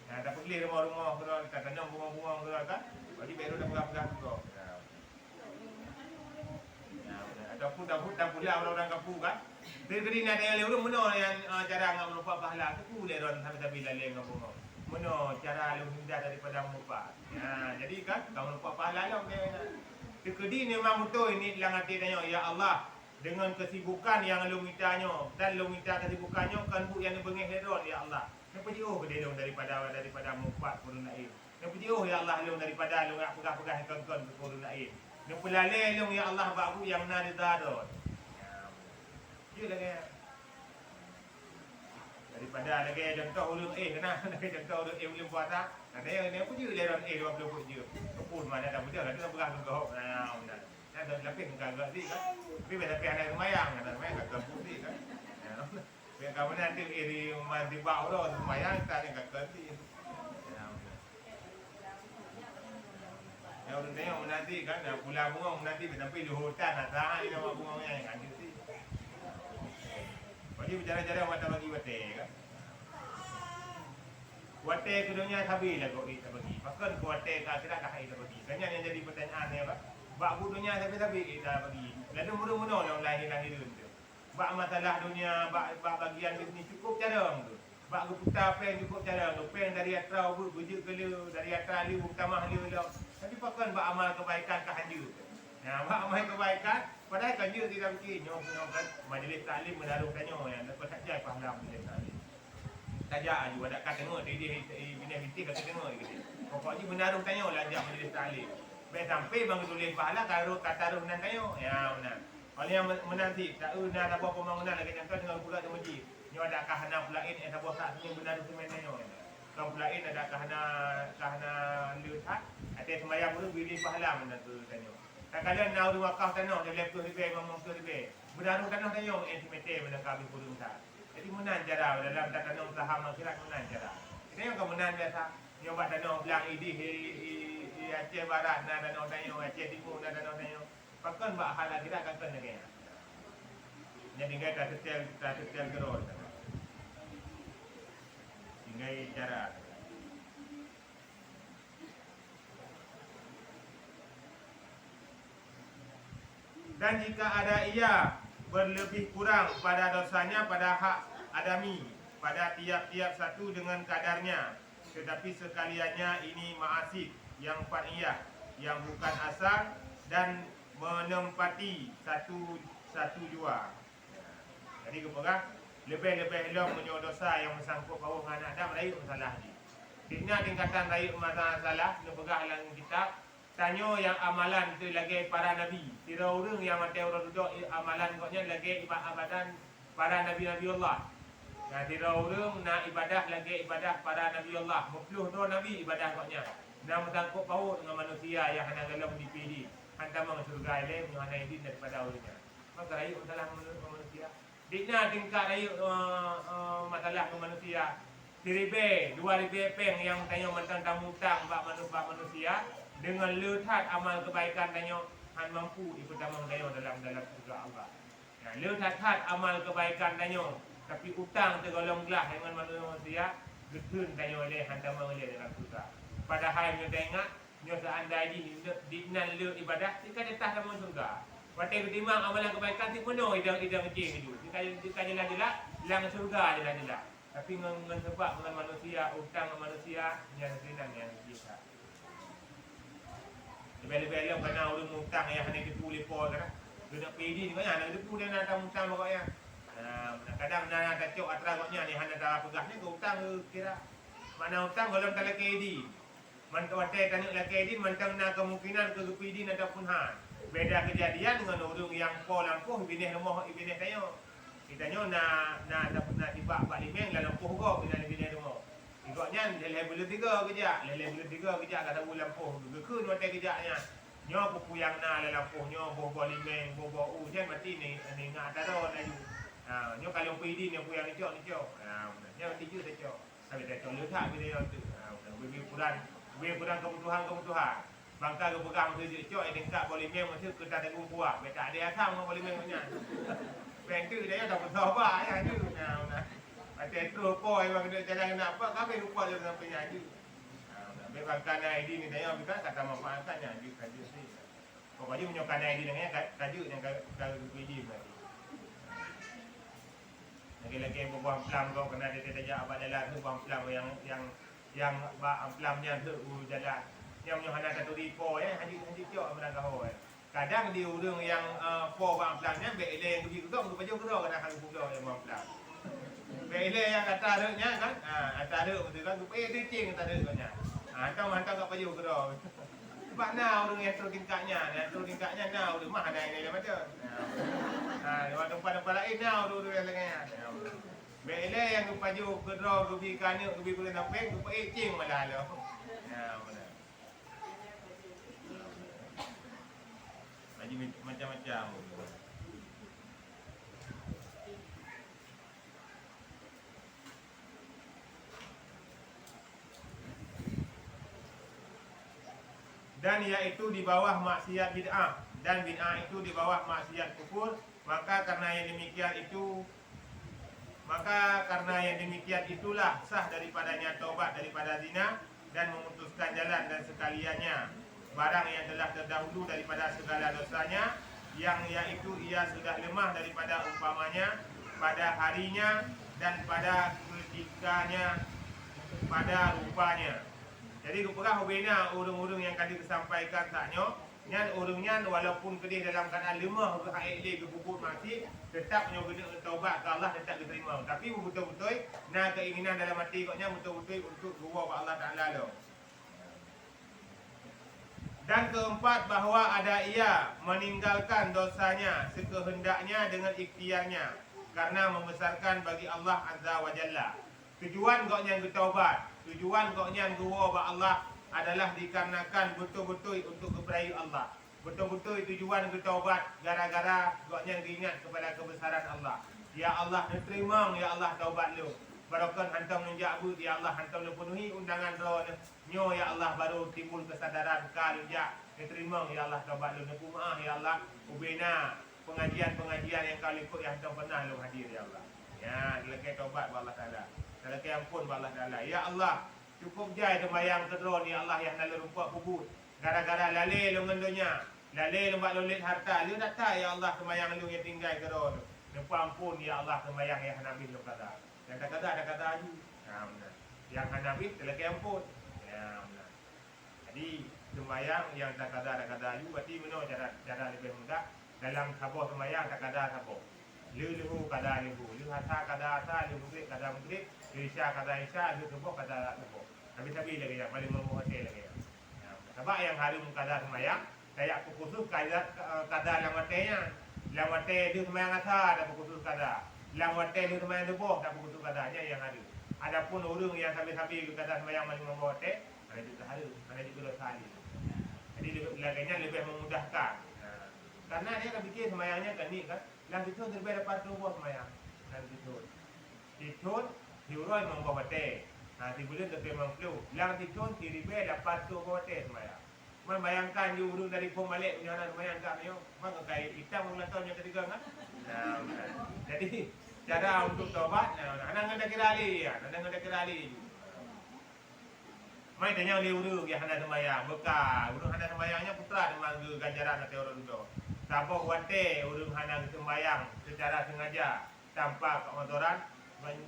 Tak pergi rumah-rumah doa, tak tanam bunga-bunga doa kan. Jadi baru dah pegang-pegang doa. Ataupun dah pula orang-orang kampung kan. Dari nak yang lewat mana yang cara ngam lupa pahala tu boleh ron sampai lalu ngam bunga. Mana cara lu hindah daripada mupa. Jadi kan kamu lupa pahala lah dia. Kedi ni memang betul ini dalam hati tanya ya Allah dengan kesibukan yang lu mintanya dan lu minta kesibukannya kan bu yang bengih hedon ya Allah. Kenapa jauh ke dia daripada mupa kurun lain. Kenapa jauh ya Allah lu daripada lu nak pegah-pegah kon-kon kurun lain. Dia pelalai lu ya Allah babu yang nak didadon. Dia lagi daripada lagi contoh ulun kena lagi contoh ulun belum buat tak. Ada yang pun je leron 20 pun je. Pun mana dah mudah dah berah tu. Benar. Ada lapis enggak sih kan. Tapi bila pi ada semayang kat putih kan. Biar kamu nanti iri mandi bau dah semayang tak yang kat sih. Yang tengok menanti kan pulang bunga menanti sampai di hutan atas ini nama bunga yang ada sih. Jadi bicara-bicara mata bagi wate kan. Wate keduanya sabi lah kau kita bagi. Bahkan kau wate kira kah kita bagi. Kanya yang jadi pertanyaan ni apa? Bak budunya sabi kita bagi. Lalu mula-mula yang lahir tu. Bak masalah dunia, bak bagian ni cukup cara tu. Bak putar pen cukup cara tu. Pen dari atrau bujuk kelu dari atrau liu tamah liu lah. Tapi pakan bak amal kebaikan ke hanja. Bak amal kebaikan padahal kan dia tidak fikir nyok kan majlis taklim menaruh tanya yang lepas saja pahala majlis taklim. Saja juga ada kata tengok dia bina binti kata tengok gitu. Pokoknya menaruh tanya lah ajak majlis taklim. Baik sampai bang tulis pahala kalau kata taruh nan tanya ya benar. Kalau yang menanti tak nak apa pembangunan lagi contoh dengan pula di masjid. Nyo ada kahana pulain apa sak ni benar semen tanya. Kan pulain ada kahana lihat ada sembahyang pun beri pahala benar tu tanya. Kadang-kadang nak wakaf tanah dia lepas lebih ngomong tu lebih. Berdarung tanah tanya intimate benda kami pun tak. Jadi menan cara dalam tanah usaha masyarakat menan cara. Ini yang kemenan biasa. Yang buat tanah belang idi Aceh Barat na tanah tanya, Aceh Timur na tanah tanya. Pakan buat hal kita akan kena kaya. Jadi kita setel gerol. Tinggal cara. Dan jika ada ia berlebih kurang pada dosanya pada hak adami pada tiap-tiap satu dengan kadarnya, tetapi sekaliannya ini ma'asif yang fa'iyah yang bukan asal dan menempati satu jua. Jadi kepada lebih-lebih long punya dosa yang bersangkut bawah anak Adam raih masalah ni. Dikna tingkatan raih masalah nepegah dalam kitab tanya yang amalan tu lagi para nabi. Tira orang yang mati orang duduk amalan koknya lagi ibadan para nabi-nabi Allah. Tira orang nak ibadah lagi ibadah para nabi Allah. 40 nabi ibadah koknya. Nak sangkut paut dengan manusia yang hanya dalam dipilih. Hantar masuk surga ilaih hanya idin daripada orangnya. Maka raih masalah manusia. Dikna tingkat raih masalah ke manusia. 1,000, 2,000 peng yang tanya tentang tamutang bak manusia. Dengan letak amal kebaikan tanya han mampu ikut amal tanya dalam surga Allah. Letak amal kebaikan tanya Tapi hutang tergolong gelah dengan manusia getun tanya oleh hantar oleh dalam surga. Padahal nyo tengok nyo seandainya di nan le ibadah tika detah dalam surga. Watai ketimbang amalan kebaikan ti penuh idang kecil itu. Tika jelas-jelas lang surga jelas-jelas. Tapi dengan sebab dengan manusia hutang dengan manusia yang senang yang bisa. Lebih-lebih kena orang hutang yang hanya dipulih por kan. Dia nak pedi ni banyak nak dipulih nak hutang pokoknya. Kadang nak cocok atra koknya ni hanya dah pegah ni ke hutang kira. Mana hutang kalau tak lagi ID. Man kawate tanya lagi ID mantang na kemungkinan ke PD ataupun han. Beda kejadian dengan orang yang po lampuh binih rumah binih tayo. Kita nyo na tiba Pak Limeng la lampuh go binih rumah. Igoknya lele bulan 3 kerja kata bulan lampuh. Gekun wate kerjanya. Nyo pupuyang na la lampuh nyo bobo Limeng bobo ujian mati ni ngata ro na yu. Nyo kalau PD ni puyang ni cok. Nyo tiju te cok. Tapi dah cok letak binih tu. Lebih kurang kebutuhan. Bangka ke pegang tu cok yang dekat boleh mem macam kita tengok buah. Beta ada asam boleh mem punya. Bang tu dia dah besar bah ya tu. Nah. Macam tu poi bang dia jalan nak apa kami lupa dia sampai nyanyi. Nah, bangka ID ni dia bukan kata manfaatkan nyanyi kaji sih. Pokoknya menyokan ID dengan kaji yang kalau PD tadi. Lagi-lagi buang pelam kau kena dia tajak abad dalam tu buang pelam yang pelamnya tu jalan. Yang hanya satu ripo haji cok menang kau. Kadang di urang yang po bang pelamnya bele yang pergi ke baju ke kena kalau buka yang bang pelam. Bele yang kata adanya kan. Ada betul kan tu tu cing kata adanya. Hantar kat baju ke sebab now orang yang turun tingkatnya now rumah ada ini macam. Lewat tempat-tempat lain now dulu yang lainnya. Bele yang baju ke rugi kanya rugi kulit nampeng tu cing malah lo. Macam-macam. Dan iaitu di bawah maksiat bid'ah dan bid'ah itu di bawah maksiat kufur, maka karena yang demikian itulah sah daripadanya taubat daripada zina dan memutuskan jalan dan sekaliannya barang yang telah terdahulu daripada segala dosanya, yang iaitu ia sudah lemah daripada umpamanya pada harinya dan pada ketikanya pada rupanya. Jadi rupanya hubina urung-urung yang kali disampaikan taknya nyan urungnya walaupun kedih dalam keadaan lemah ke haile ke bubur mati tetap menyogena taubat ke Allah tetap diterima. Tapi betul-betul nak keinginan dalam hati koknya betul-betul untuk gua ke Allah Taala lo. Dan keempat bahawa ada ia meninggalkan dosanya sekehendaknya dengan ikhtiarnya karena membesarkan bagi Allah Azza wa Jalla. Tujuan koknya bertaubat, tujuan koknya gua ke Allah adalah dikarenakan betul-betul untuk kepada Allah. Betul-betul tujuan bertaubat gara-gara koknya ingat kepada kebesaran Allah. Ya Allah terima, ya Allah taubat lu. Barokan hantam menjabut, ya Allah hantam penuhi undangan roh nyo, ya Allah baru timbul kesadaran kali ya diterima, ya Allah taubat lu nepu maaf, ya Allah ubina pengajian-pengajian yang kau ikut yang hantam pernah lu hadir, ya Allah. Ya lekai taubat ba Allah Taala. Lekai ampun ba Allah Taala. Ya Allah cukup jai sembahyang kedua ni Allah yang dalam rumput kubur. Gara-gara lalai lu ngendonya, lalai lu bak lolit harta, lu nak tahu ya Allah sembahyang lu yang tinggal kedua tu. Nepu ampun ya Allah sembahyang yang Nabi lu kata. Yang tak kata ada kata aju. Yang Nabi telah ampun. Ya benar. Jadi sembahyang yang tak kata ada kata aju berarti mana cara lebih mudah dalam sabar sembahyang tak kata sabar. Lu kata lu, lu hata kata hata, lu mungkin kata mungkin, lu isya kata isya, lu sabar kata sabar. Tapi lagi ya paling memuasai lagi ya. Sebab yang harum kata sembahyang saya khusus kata lamatnya. Lamate itu sembahyang asar ada khusus kata. Lamate itu sembahyang subuh tak khusus katanya yang ada. Adapun orang yang sambil-sambil kata sembahyang malam membote, ada juga harum, ada juga dosa hari. Jadi laginya lebih memudahkan. Karena dia kan fikir sembahyangnya kan ni kan, lang itu terbaik dapat subuh sembahyang. Dan itu diuroi membote. Tibulan tetap mengflu. Lang itu diribe dapat subuh sembahyang. Membayangkan you urung dari pom balik punya anak sembahyang tak ni, mak kai hitam ulang tahun yang ketiga kan. Jadi cara untuk taubat, hana ngada kira ali ya, hana ngada kira ali. Mai tanya oli uru ya hana sembayang, beka, urung hana sembayangnya putra demang ganjaran atau orang itu. Sabo wate urung hana sembayang secara sengaja tanpa keodoran,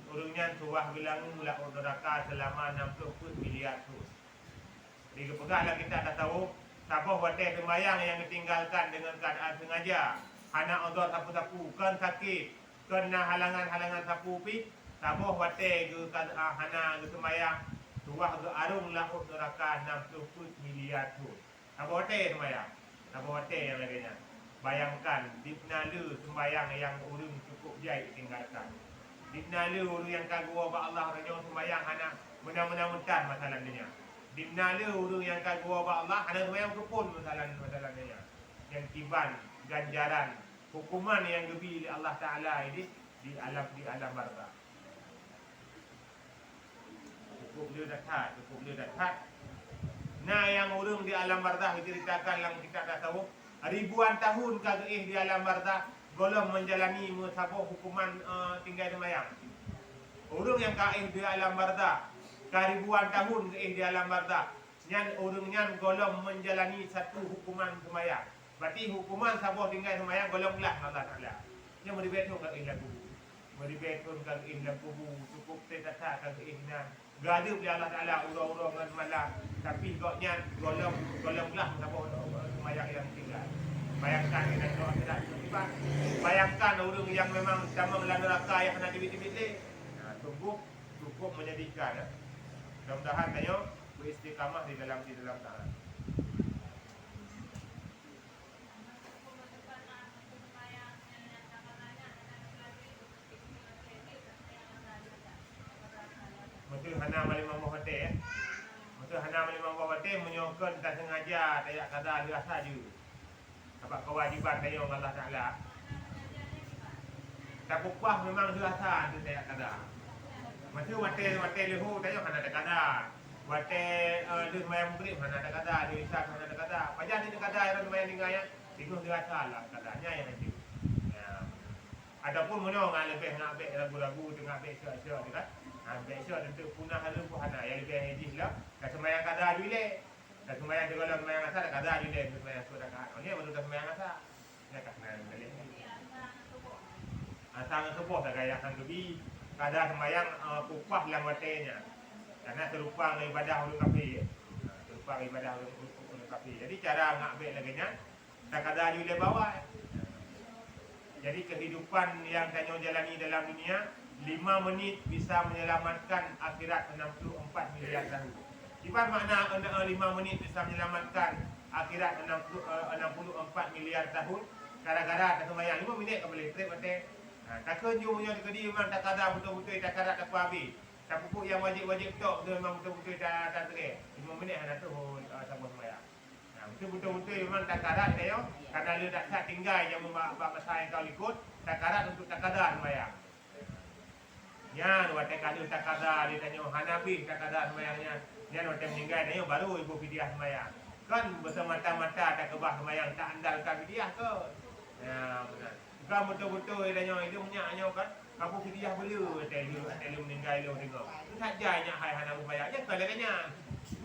urungnya tuah bilang mula odoraka selama 60 miliar tu. Jadi kepegahlah kita dah tahu, sabo wate sembayang yang ditinggalkan dengan keadaan sengaja, hana odor sapu-sapu, kan sakit. Kena halangan-halangan sapu pi, tabuh wate ke hana ke semayang, tuah ke arung laut neraka 60 miliar tu. Tabuh wate semayang, tabuh wate yang lainnya. Bayangkan, dipnalu sembayang yang urung cukup jai tinggalkan. Dipnalu urung yang kagua ba Allah ranya sembayang hana menang-menang mentan masalah dunia. Dipnalu urung yang kagua ba Allah hana sembayang kepun masalah dunia. Yang tiban, ganjaran, hukuman yang lebih oleh Allah Ta'ala ini di alam barzakh. Cukup dia dapat. Nah yang urung di alam barzakh diceritakan yang kita dah tahu, ribuan tahun kagih di alam barzakh golong menjalani musabah hukuman tinggal semayang. Urung yang kagih di alam barzakh ribuan tahun kagih di alam barzakh, nyan urung nyan golong menjalani satu hukuman semayang. Berarti hukuman sabah tinggal semayang golong belah Allah Ta'ala. Yang meribetkan kat ihlan kubu. Meribetkan kat ihlan kubu. Cukup tetap kat ihlan. Gada boleh Allah Ta'ala urang-urang dengan malam. Tapi goknya golong belah sabah semayang yang tinggal. Bayangkan dengan doa kita. Bayangkan orang yang memang sama melanda neraka yang kena dibit-bit. Cukup menyedihkan. Mudah-mudahan tanya beristiqamah di dalam taat. Betul hana malimang bawate Betul hana malimang bawate menyokon tak sengaja tak kada dia saja. Sebab kewajiban dia Allah Taala. Tak upah memang dia asa tu tak kada. Betul wate lehu tanya hana tak kada. Wate dia mayang beri hana tak kada, dia isa hana tak kada. Pajan ni kada orang mayang ningaya, tinguh dia asa lah kadanya yang nanti. Adapun menyo lebih ngabek ragu-ragu tengah bek syak-syak dekat. Besok tentu punah halu puhana yang lebih hejih lah. Dah sembahyang kada dule. Dah sembahyang di dalam sembahyang asar dah kada dule sembahyang surah rakaat. Ini baru dah sembahyang asar. Ya kat mana balik. Asar subuh dah gaya kan lebih kada sembahyang kupah lang watenya. Karena serupa dengan ibadah ulun kafir. Serupa ibadah ulun kafir. Jadi cara ngabek laginya dah kada dule bawah. Jadi kehidupan yang tanyo jalani dalam dunia 5 menit bisa menyelamatkan akhirat 64 miliar tahun. Apa makna 5 menit bisa menyelamatkan akhirat 64 miliar tahun? Gara-gara tak sembahyang 5 minit kau boleh trip mate. Takkan you punya kedi memang tak ada betul-betul tak karat tak habis. Tak pupuk yang wajib-wajib tok tu memang betul-betul tak trip. 5 minit hanya tu sama sembahyang. Betul-betul memang tak karat dia yo. Kerana dia tak tinggal yang masa yang kau ikut, tak karat untuk tak kadar sembahyang. Yan, wate kadu tak kada dia tanya Hanabi tak kada semayangnya. Yan wate meninggal tanya baru ibu fidyah semayang. Kan bersemata-mata tak kebah semayang tak andalkan fidyah ke? Ya benar. Kan betul-betul dia tanya itu punya kan. Kamu fidyah belu dia meninggal dia tengok. Tak jaya hai Hanabi semayang. Ya kadang-kadangnya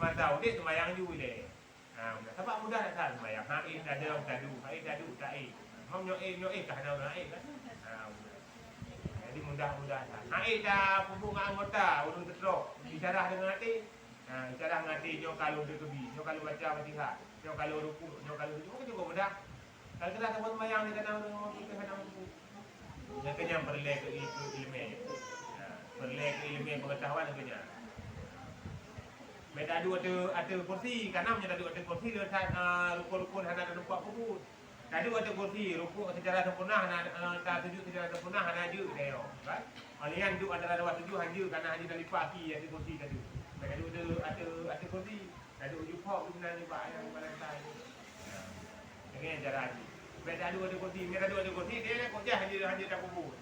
masa dia semayang juga dia. Benar. Sebab mudah nak tahu semayang. Haid ada tadu, haid tadu tak aid. Mau nyoe kan ada haid kan? Jadi mudah-mudahan. Naik dah pupuk dengan anggota, urung teruk. Bicara dengan hati. Bicara dengan hati, nyo kalau dia kebi, nyo kalau baca Fatihah, nyo kalau rukuk, nyo kalau sujud, kan cukup mudah. Kalau kita tak buat sembahyang ni kadang kita kadang yang kenyang perlek ke ilmu. Perlek ke ilmu pengetahuan kenyang. Beda ada kursi, kanan punya ada kursi dia rukun-rukun ada tempat pupuk. Tadi ada kursi rukuk secara sempurna tak sujud secara sempurna hanya je dia kan. Alian duk antara dua tujuh hanya karena hanya dari pagi ada kursi tadi. Ada kursi, ada ujung pok guna ni pak yang balantai. Ini cara haji. Beda ada kursi, ni ada kursi dia kok jah hanya tak pupuk.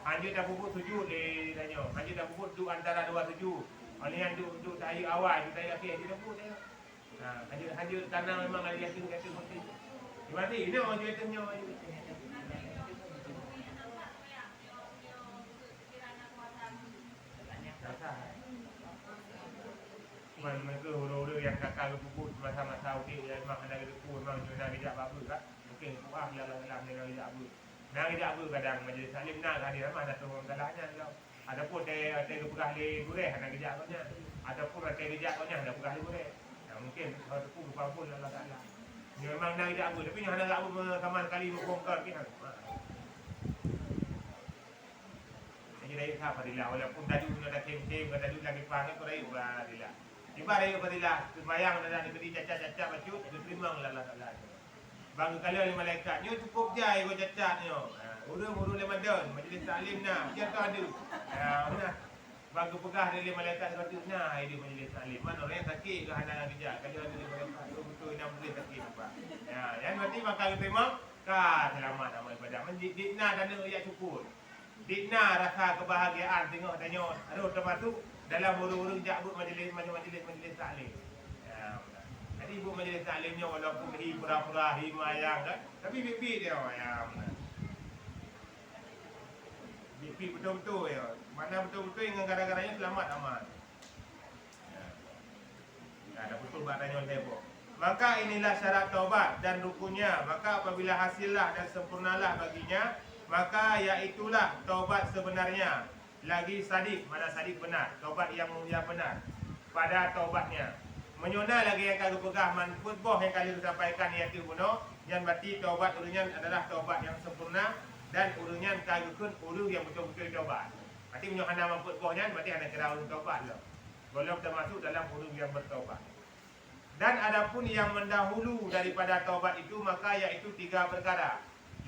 Hanya tak pupuk sujud dia tanya. Hanya tak pupuk duk antara dua tujuh. Alian duk tahi awal, duk tahi akhir dia pupuk dia. Hanya tanah memang ada yakin kata kursi. Berarti ini orang jual tanya. mereka huru-huru yang kakak luput masa-masa udik yang memang ada lepu memang juna bijak babu kan mungkin kuah ya Allah dalam dengan bijak babu nah bijak babu kadang majlis salim nak hadir mana tu salahnya kau adapun teh pegah le gureh hana bijak kau nya ataupun teh bijak kau nya ada pegah le gureh mungkin kalau tu pun Allah Taala memang nak bijak babu tapi hana babu sama sekali membongkar pihak jadi dari apa fadilah walaupun tadi sudah kem-kem tadi lagi panggil kau dari fadilah ibarat fadilah sembahyang dan diberi cacat-cacat bacut diterima oleh Allah Taala bang kalian malaikat nyo cukup jai ko cacat nyo urung Ramadan majlis taklim nah dia tu ada nah bang pegah dari malaikat sepatutnya di majlis taklim mana orang sakit ke hana kerja kalau ada malaikat betul-betul nak boleh sakit apa yang berarti maka terima ka selamat amal ibadah dikna dana ya cukup dikna rasa kebahagiaan tengok tanya aduh termasuk dalam urung-urung jabut majlis taklim jadi ibu majlis taklimnya walaupun hi pura-pura hi mayang kan tapi bibi dia bibi betul-betul ya mana betul-betul yang gara-garanya selamat aman ada betul batanya tembok maka inilah syarat taubat dan rukunnya maka apabila hasillah dan sempurnalah baginya maka yaitulah taubat sebenarnya lagi sadik mana sadik benar taubat yang mulia benar pada taubatnya menyona lagi yang kalau pegah manfut boh yang kali disampaikan iaitu bunuh yang berarti taubat urunyan adalah taubat yang sempurna dan urunyan kagukun uru yang betul-betul taubat berarti menyona manfut bohnya berarti ada kira urun taubat lah belum termasuk dalam uru yang bertaubat dan adapun yang mendahulu daripada taubat itu maka iaitu 3 perkara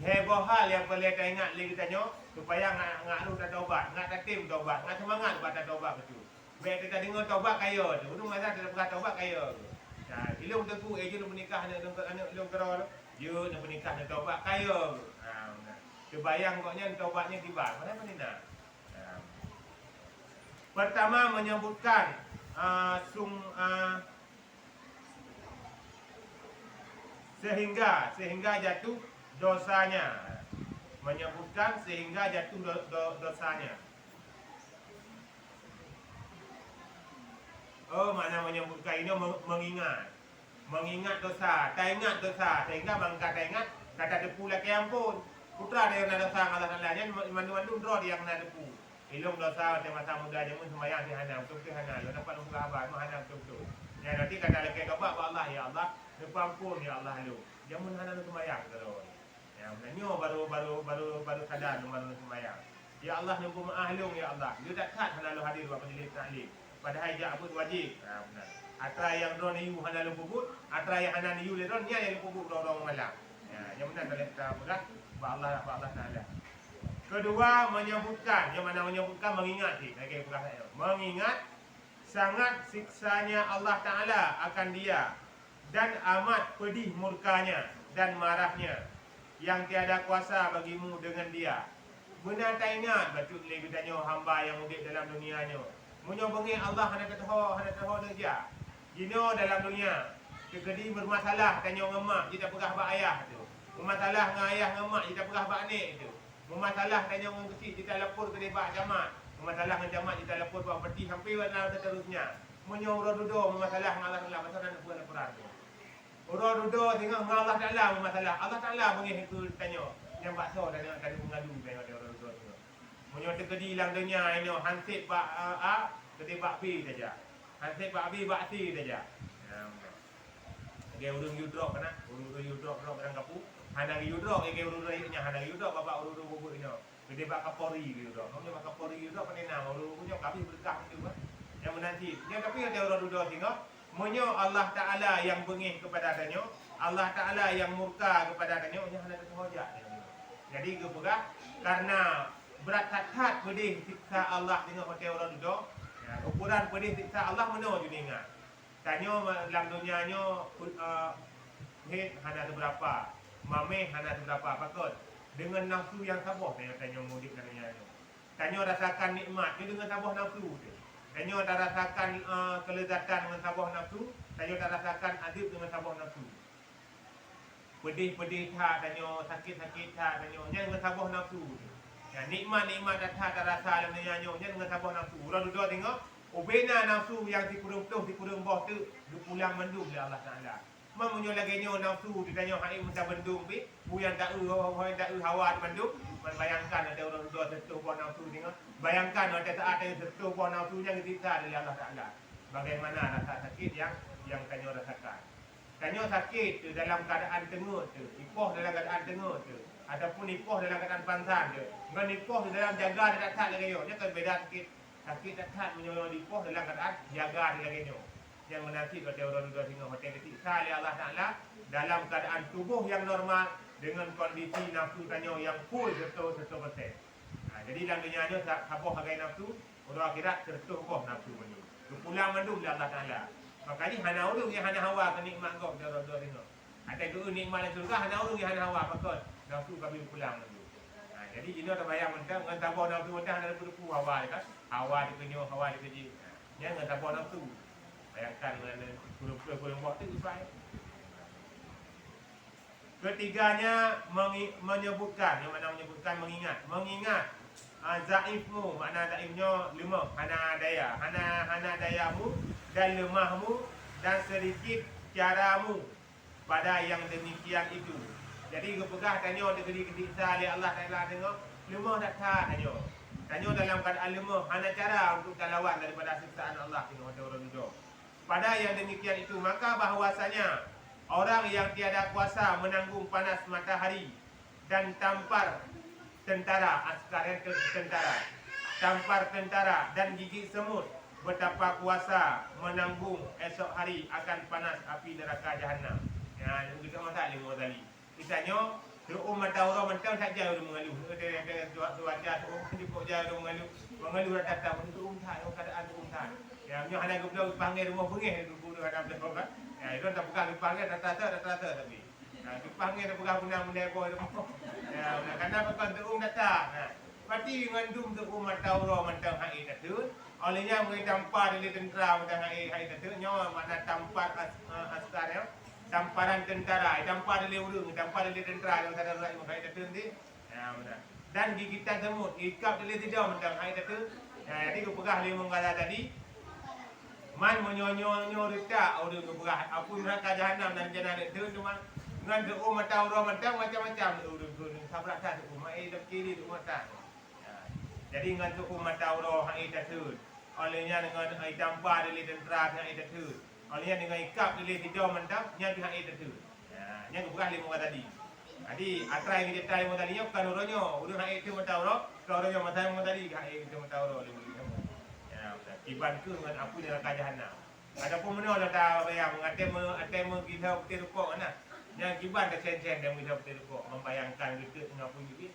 heboh hal yang boleh kita ingat lagi tanya supaya ngak lu taubat ngak tatim taubat ngak semangat pada taubat betul baik kita dengar taubat kaya tu. Untung masa kita bukan taubat kaya tu. Nah, ilmu tentu je nak menikah anak ilmu kerana dia nak menikah nak taubat kaya tu. Terbayang koknya taubatnya tiba. Mana nak? Pertama menyebutkan sehingga jatuh dosanya. Menyebutkan sehingga jatuh dosanya. Oh, mana menyebutkan ini mengingat dosa, tak ingat dosa, sehingga bangka tak ingat kata depu lagi ampun. Putra dia nak dosa Allah Taala nya mandu-mandu draw dia kena depu. Ilmu dosa masa muda je mun sembahyang di hana betul hana yo dapat umur abad mu hana betul. Ya nanti kata lagi tobat ba Allah ya Allah, depu ampun ya Allah lu. Jamun hana sembahyang terus. Ya menanyo baru sadar baru sembahyang. Ya Allah nyumpul maaf lu ya Allah. Dia tak kat hana lu hadir buat majlis taklim. Padahal jabut wajib. Benar. Atra yang drone yu hana luput, atra yang hana yu le drone nya yang luput orang malam. Ya, yang benar dalam kita berat ba Allah Taala. Kedua menyebutkan, yang mana menyebutkan mengingat lagi pula saya. Mengingat sangat siksanya Allah Taala akan dia dan amat pedih murkanya dan marahnya yang tiada kuasa bagimu dengan dia. Benar tak ingat betul lagi tanya hamba yang hidup dalam dunianya. Munyo bengi Allah hana tahu saja. Dino dalam dunia kegedi bermasalah tanya ngemak kita pegah bak ayah tu. Bermasalah dengan ayah ngemak kita pegah bak nek tu. Bermasalah tanya orang kecil kita lapor ke bak jamat. Bermasalah dengan jamat kita lapor bak peti sampai warna seterusnya. Munyo uro-dudo bermasalah dengan Allah Taala pasal nak buat laporan tu. Uro-dudo tengok dengan Allah Taala bermasalah. Allah Taala bengi itu tanya yang bakso dan tadi mengadu tengok dia uro-dudo tu. Munyo terkedi hilang dunia ini hansip bak A ketibak B saja. Hansip bak B bak C saja. Dia urung you drop kana, urung you drop kadang kapu. Hana you drop ke urung nya hana you drop bapak urung bubuknya. Ketibak Kapolri you drop. Kamu bapak Kapolri you drop panena urung punya kabis berkah tu kan. Yang menanti. Dia tapi ada urung dua tengok. Monyo Allah Taala yang bengih kepada adanya, Allah Taala yang murka kepada adanya, nya hana terhojak. Jadi kebuka karena berat hati pedih siksa Allah dengan hotel orang duduk. Ukuran pedih siksa Allah mana juga ingat. Tanya dalam dunianya head hana berapa, mame hana berapa, pakut dengan nafsu yang sabar tanya mudik dan dunia itu. Tanya rasakan nikmat dia dengan sabar nafsu dia. Tanya tak rasakan kelezatan dengan sabar nafsu, tanya tak rasakan adib dengan sabar nafsu. Pedih-pedih tak, tanya sakit-sakit tak, tanya dengan sabar nafsu dia. Ya, nikmat-nikmat tak rasa dalam dunia nya dengan sabar nafsu. Orang duduk tengok Ubena nafsu yang ti kurung tuh ti kurung boh tu du pulang mendung le Allah Taala. Memunyo lagi nyo nafsu ditanya hai minta bendung pi, buyan tak hoi tak hawa mendung. Bayangkan ada orang dua sentuh buah nafsu ni. Bayangkan ada saat yang sentuh buah nafsunya kita dari Allah Taala. Bagaimana rasa sakit yang kanyo rasakan. Kanyo sakit dalam keadaan tengah tu, ipoh dalam keadaan tengah tu, ataupun ipoh dalam keadaan pansan tu. Ngan ipoh dalam jaga tak tak lagi yo. Nya kan beda sikit. Sakit tak tak menyolong ipoh dalam keadaan jaga lagi yo. Yang menanti kata orang dua tengah hotel disiksa oleh Allah Taala dalam keadaan tubuh yang normal dengan kondisi nafsu kanyo yang full 100%. Jadi dalam dunia ni saboh hagai nafsu, orang akhirat tertuh boh nafsu menyu. Pulang mendung Allah Taala. Makanya hana urung yang hana hawa ke nikmat kau dia orang tengok. Ada tu nikmat dalam surga hana urung yang hana hawa pakon. Nafsu kami pulang mendung. Jadi ini ada bayang mentang ngan tabau nafsu mentang ada perlu hawa kan. Hawa dikenyo, hawa dikeji. Ya ngan tabau nafsu. Bayangkan dengan kurung buat tu supaya. Ketiganya menyebutkan, yang mana menyebutkan mengingat zaifmu, makna zaifnya lemah, hana dayamu dan lemahmu dan sedikit caramu pada yang demikian itu. Jadi kepegah tanya negeri kesiksa oleh Allah Taala tengok lemah tak tanya. Tanya dalam keadaan lemah, hana cara untuk lawan daripada siksaan Allah tengok ada orang duduk. Pada yang demikian itu maka bahwasanya orang yang tiada kuasa menanggung panas matahari dan tampar tentara, askar tentara, tampar tentara dan gigit semut, betapa kuasa menanggung esok hari akan panas api neraka jahanam. Ya, kita masak lima kali. Misalnya, umat Taurah mentang tak jauh mengeluh. Dia cuaca tu cukup jauh mengeluh datang untuk umtat, keadaan umtat. Ya, nyo hana gublau panggil rumah bengih guru ada berapa. Ya, itu tak bukan dipanggil rata-rata tapi. Nah, dipanggil dah bukan guna mendepo itu. Ya, karena bukan tu datang. Nah, pasti ngandum tu umat Taurah mentang hai datun. Olehnya mengi tampar di tentera mentang hai datun. Nyo makna tampar askar ya. Tamparan tentara, tampar di urung, tampar di tentera yang ada rakyat hai datun di. Ya, benar. Dan gigitan semut, ikap di tidak mentang hai datun. Ya, jadi kepegah limong kata tadi. Man menyonyo rita orang keberah apa neraka jahanam dan jannah itu cuma ngan tu umat Taurah macam-macam orang tu sabrak satu umat dak kiri tu umat tak. Jadi ngan tu umat Taurah hai tasud. Olehnya dengan ai tampar dari tentera hai tasud. Olehnya dengan ikap dari tidur mentang nya hai tasud. Nya keberah lima tadi. Jadi atrai ni detai mo tadi kan orangnya urang hai tu umat Taurah, ka orangnya matang mo tadi hai tu umat Taurah lima. Iban ke dengan apa neraka jahanam. Adapun mana lah dah bayang atema kita betul rukuk mana. Yang kiban dah sen-sen dan kita betul rukuk membayangkan getuk dengan apu ni.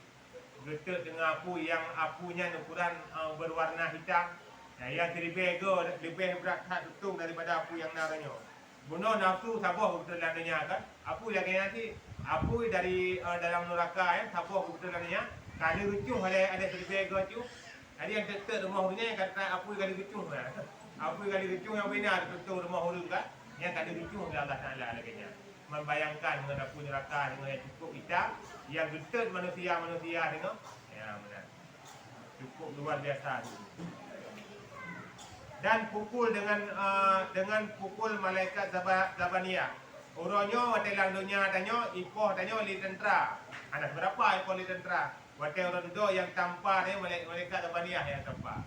Getuk dengan apu yang apunya ukuran berwarna hitam. Yang lebih berat tutung daripada apu yang naranya. Bunuh nafsu sabuh betul landanya kan. Apu lagi nanti apu dari dalam neraka ya sabuh betul landanya. Kalau rucuh ada lebih tu. Jadi yang dekat rumah orangnya yang kata apa kali kecuh lah. Apa kali kecuh yang benar betul rumah orang kan. Yang kali kecuh oleh Allah Taala lagi. Membayangkan dengan apa neraka dengan yang cukup hitam. Yang dekat manusia tengok. Ya benar. Cukup luar biasa. Dan pukul dengan pukul malaikat Zabaniyah. Orangnya dalam dunia tanya, ipoh tanya oleh tentera. Ada berapa ipoh oleh tentera? Waktu orang duduk yang tampar ni malaikat Zabaniyah yang tampar.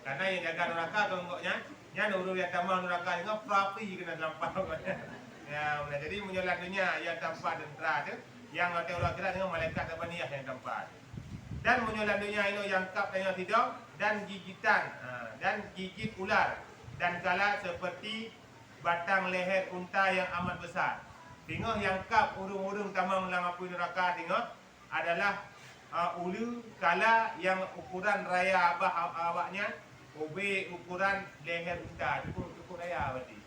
Karena yang jaga neraka tengoknya, nya urut yang tampar neraka ni frapi kena tampar. Ya, jadi menyolat dunia yang tampar tentera tu, yang waktu orang kira dengan malaikat Zabaniyah yang tampar. Dan menyolat dunia ini yang kap tanya tidur dan gigitan dan gigit ular dan kala seperti batang leher unta yang amat besar. Tengok yang kap urung-urung tamang lang api neraka tengok adalah ulu kala yang ukuran raya awaknya obe ukuran leher unta cukup raya berarti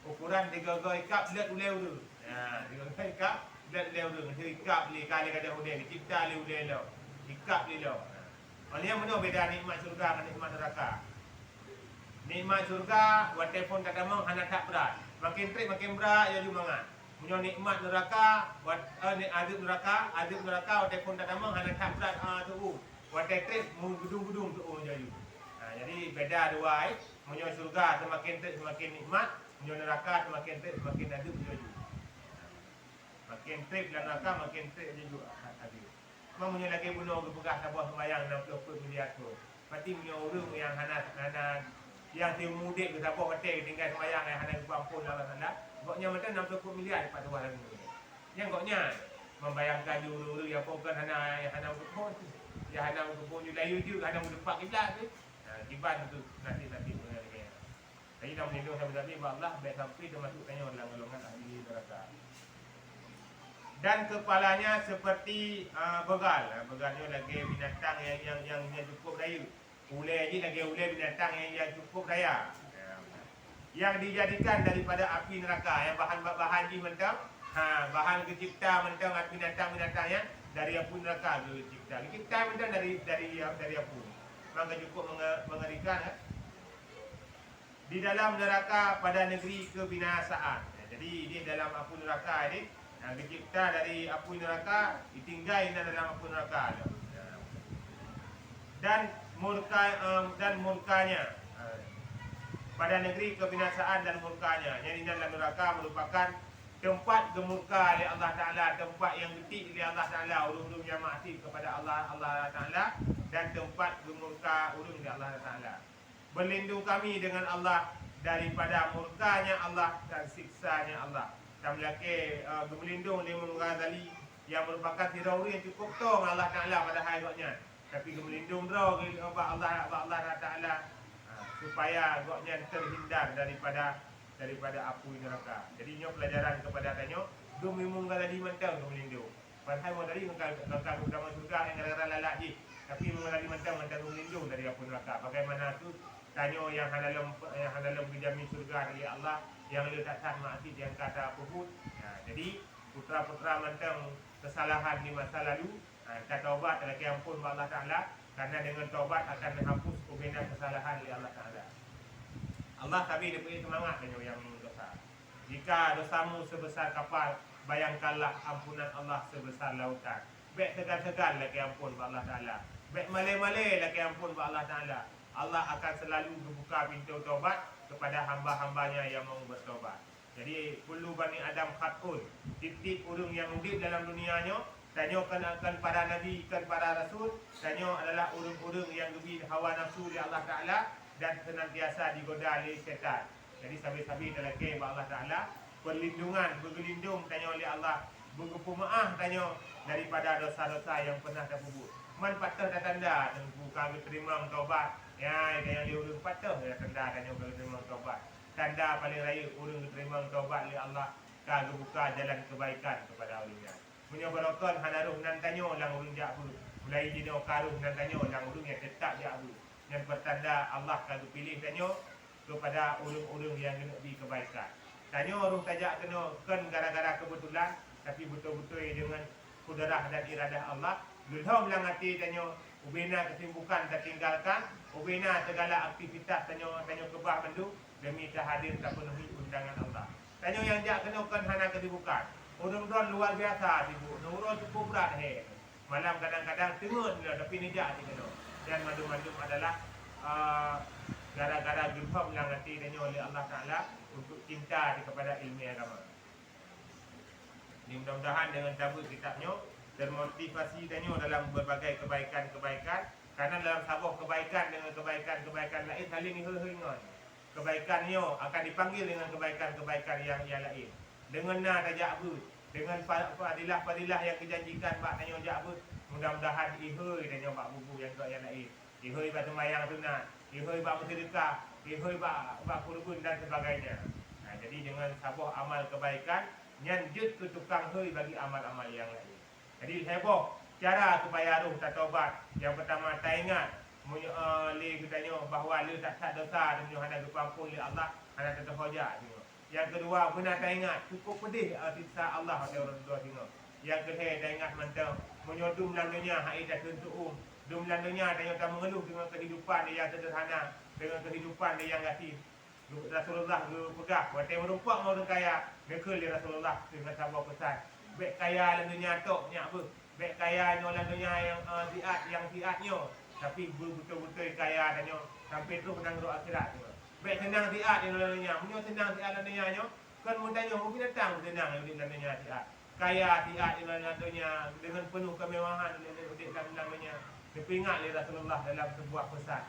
ukuran digagai kap let uleu. Digagai kap let uleu nanti kap li kali kada udah dicipta li uleu ikap li lo. Olehnya mana beda nikmat surga dengan nikmat neraka. Nikmat surga wa telefon kata mau hana tak berat. Makin trip makin berat ya jumangan. Punya nikmat neraka, adab neraka, waktu pun tak damang, hanya tak berat tu. Waktu trip, gedung-gedung tu jadi. Jadi beda dua Munyo surga semakin tek semakin nikmat, munyo neraka semakin tek semakin ada menuju. Makin tek dan neraka makin tek juga ada. Munyo lagi bunuh berpegah sebuah sembahyang 60 miliar tu. Pasti munyo orang yang hana yang tiu mudik ke siapa hotel tinggal sembahyang yang hana kuampun Allah Taala. Goknya macam 60 miliar dapat tuan ni. Yang goknya membayangkan dulu yang pokok hana kebun. Ya hana kebun layu juga hana depak kiblat tu. Kibat tu nanti punya lagi. Jadi dah melindung sampai Allah baik sampai termasuk tanya dalam golongan ahli neraka. Dan kepalanya seperti begal. Begalnya lagi binatang yang cukup daya. Ulai lagi ulai binatang yang cukup daya. Yang dijadikan daripada api neraka yang bahan di mentang bahan kecipta mentang binatang-binatang yang dari api neraka dicipta. Dicipta mentang dari api. Maka cukup mengerikan di dalam neraka pada negeri kebinasaan. Jadi dia dalam api neraka ini dicipta dari api neraka, ditinggal dalam api neraka. Dan murkanya pada negeri kebinasaan dan murkanya. Jadi dalam neraka merupakan tempat gemurka oleh Allah Ta'ala, tempat yang getik oleh Allah Ta'ala, ulung-ulung yang maksud kepada Allah Ta'ala, dan tempat gemurka ulung oleh Allah Ta'ala. Berlindung kami dengan Allah daripada murkanya Allah dan siksanya Allah. Dan melaki berlindung dengan Ghazali yang merupakan tirawi yang cukup tong Allah Ta'ala pada hayatnya. Tapi berlindung draw kepada Allah Ta'ala supaya goknya terhindar daripada api neraka. Jadi nyo pelajaran kepada tanyo, demi munggal di mentang melindung. Padahal mau dari mengkal utama surga yang gara-gara lalak ji. Tapi munggal di mentang melindung dari api neraka. Bagaimana tu tanyo yang halalam dijamin surga dari Allah yang letak tak maksud yang kata puput. Jadi putra-putra mentang kesalahan di masa lalu, kita taubat lagi ampun Allah Ta'ala, karena dengan taubat akan menghapus kebenaran kesalahan oleh Allah Ta'ala. Allah tapi dia punya semangat yang dosa. Jika dosamu sebesar kapal, bayangkanlah ampunan Allah sebesar lautan. Baik tegal-tegal lagi ampun Allah Ta'ala. Baik malai-malai lagi ampun Allah Ta'ala. Allah akan selalu membuka pintu taubat kepada hamba-hambanya yang mau bertaubat. Jadi kullu bani Adam khatun. Titik urung yang hidup dalam dunianya, tanyo akan para nabi, kan para rasul, tanyo adalah urung-urung yang lebih hawa nafsu di Allah Ta'ala dan senantiasa digoda oleh syaitan. Jadi sabi-sabi dalam ke Allah Ta'ala perlindungan, bergelindung tanyo oleh Allah, bergepu maaf tanyo daripada dosa-dosa yang pernah terbuat. Man patah tanda bukan terima taubat. Ya, yang dia urung patah tanda tanyo terima taubat. Tanda paling raya urung terima taubat oleh Allah, ka buka jalan kebaikan kepada awliya. Punya barokah hanaruh nan tanyo lang urung jabu. Mulai dino karuh nan tanyo lang urung yang tetap jabu. Yang bertanda Allah kalau pilih tanyo kepada urung-urung yang kena di kebaikan. Tanyo urung tajak kena kan gara-gara kebetulan, tapi betul-betul dengan kudrah dan iradah Allah. Belum lang hati tanyo ubena kesibukan tertinggalkan, ubena segala aktivitas tanyo kebah bendu demi terhadir tak penuhi undangan Allah. Tanyo yang jak kena kan hana kesibukan. Urung-urung luar biasa sibuk. Nurun cukup berat malam kadang-kadang tengut tapi nejak kena. Dan madu-madu adalah gara-gara gelap yang hati tanyo oleh Allah Ta'ala untuk cinta kepada ilmu agama. Ini mudah-mudahan dengan cabut kitabnya termotivasi tanyo dalam berbagai kebaikan-kebaikan, karena dalam sabuh kebaikan dengan kebaikan-kebaikan lain saling hal-halingan. Kebaikannya akan dipanggil dengan kebaikan-kebaikan yang lain. Dengan tajak abud, dengan fadilah-fadilah yang dijanjikan bak tanyo jabud, mudah-mudahan ihoi tanyo bak bubu yang lain. Ihoi bak sembahyang sunat, ihoi bak bersedekah, ihoi bak kurban dan sebagainya. Jadi dengan sabuh amal kebaikan nyanjut ke tukang hoi bagi amal-amal yang lain. Jadi heboh cara supaya roh tak taubat. Yang pertama tak ingat le katanya bahawa le tak dosa dan hanya diampun oleh Allah, hanya terhojat tengok. Yang kedua benar tak ingat cukup pedih siksa Allah ada orang dua tengok. Yang ketiga tak ingat mentang menyodum dalam dunia hak ida tentu dum dalam dunia tanya tak mengeluh dengan kehidupan dia yang sederhana, dengan kehidupan dia yang gati. Rasulullah pegah watai merumpak mau kaya dekul di Rasulullah dengan sabar pesan. Baik kaya dalam dunia tok nyak apa? Baik kaya dalam dunia yang siatnya, tapi betul-betul kaya danyo sampai tu menang roh akhirat. Baik tenang dia di lalanya. Munyo tenang dia lalanya nyo. Kan mun tanya mungkin datang tenang di lalanya dia. Kaya dia di lalanya dengan penuh kemewahan di lalanya. Dipingat oleh Rasulullah dalam sebuah pesan.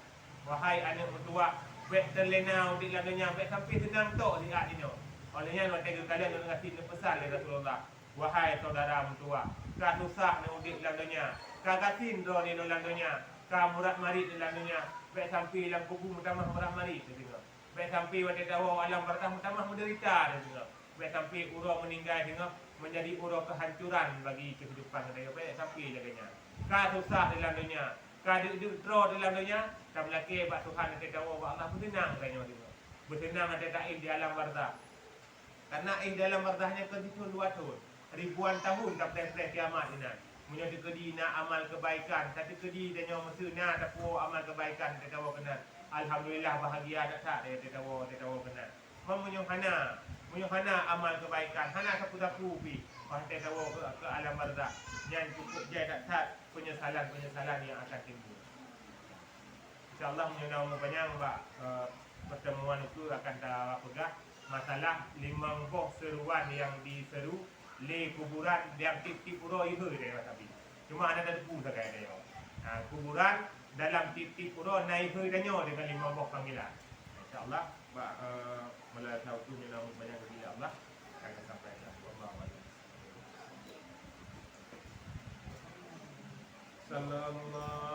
Wahai anak mertua, baik terlena di lalanya, baik sampai tenang tok dia di nyo. Olehnya no tega kalian nak ngasih pesan oleh Rasulullah. Wahai saudara mertua, ka susah nak udik lalanya. Ka gatin do di lalanya. Ka murat mari di lalanya. Baik sampai dalam kubu mutamah murat mari dia tengok. Baik sampai waktu tahu alam barzah mutamah menderita dia tengok. Baik sampai urang meninggal tengok menjadi urang kehancuran bagi kehidupan dia. Baik sampai jaganya. Ka susah di lalanya. Ka draw di lalanya. Ka melaki bak Tuhan kita tahu Allah bertenang tanya tengok. Bertenang ada taib di alam barzah. Karena dalam barzahnya kehidupan 2 tahun. Ribuan tahun tak sampai kiamat ini. Punya kedi nak amal kebaikan, tapi kedi dan yang mesti nak tahu amal kebaikan kita tahu kena. Alhamdulillah bahagia tak kita tahu kena. Memunyong hana amal kebaikan, hana sapu-sapu pi. Kita tahu ke alam barzah. Yang cukup jaya tak penyesalan yang akan timbul. InsyaAllah menyenang banyak pertemuan itu akan tak pegah. Masalah 5 boh seruan yang diseru le kuburan yang tip-tip pura itu dia tapi cuma ada debu sakai dia. Kuburan dalam tip-tip pura naik ke danyo dengan 5 boh panggilan. Insyaallah melalui tahu tu menang banyak kepada Allah akan sampai ke Allah. Sallallahu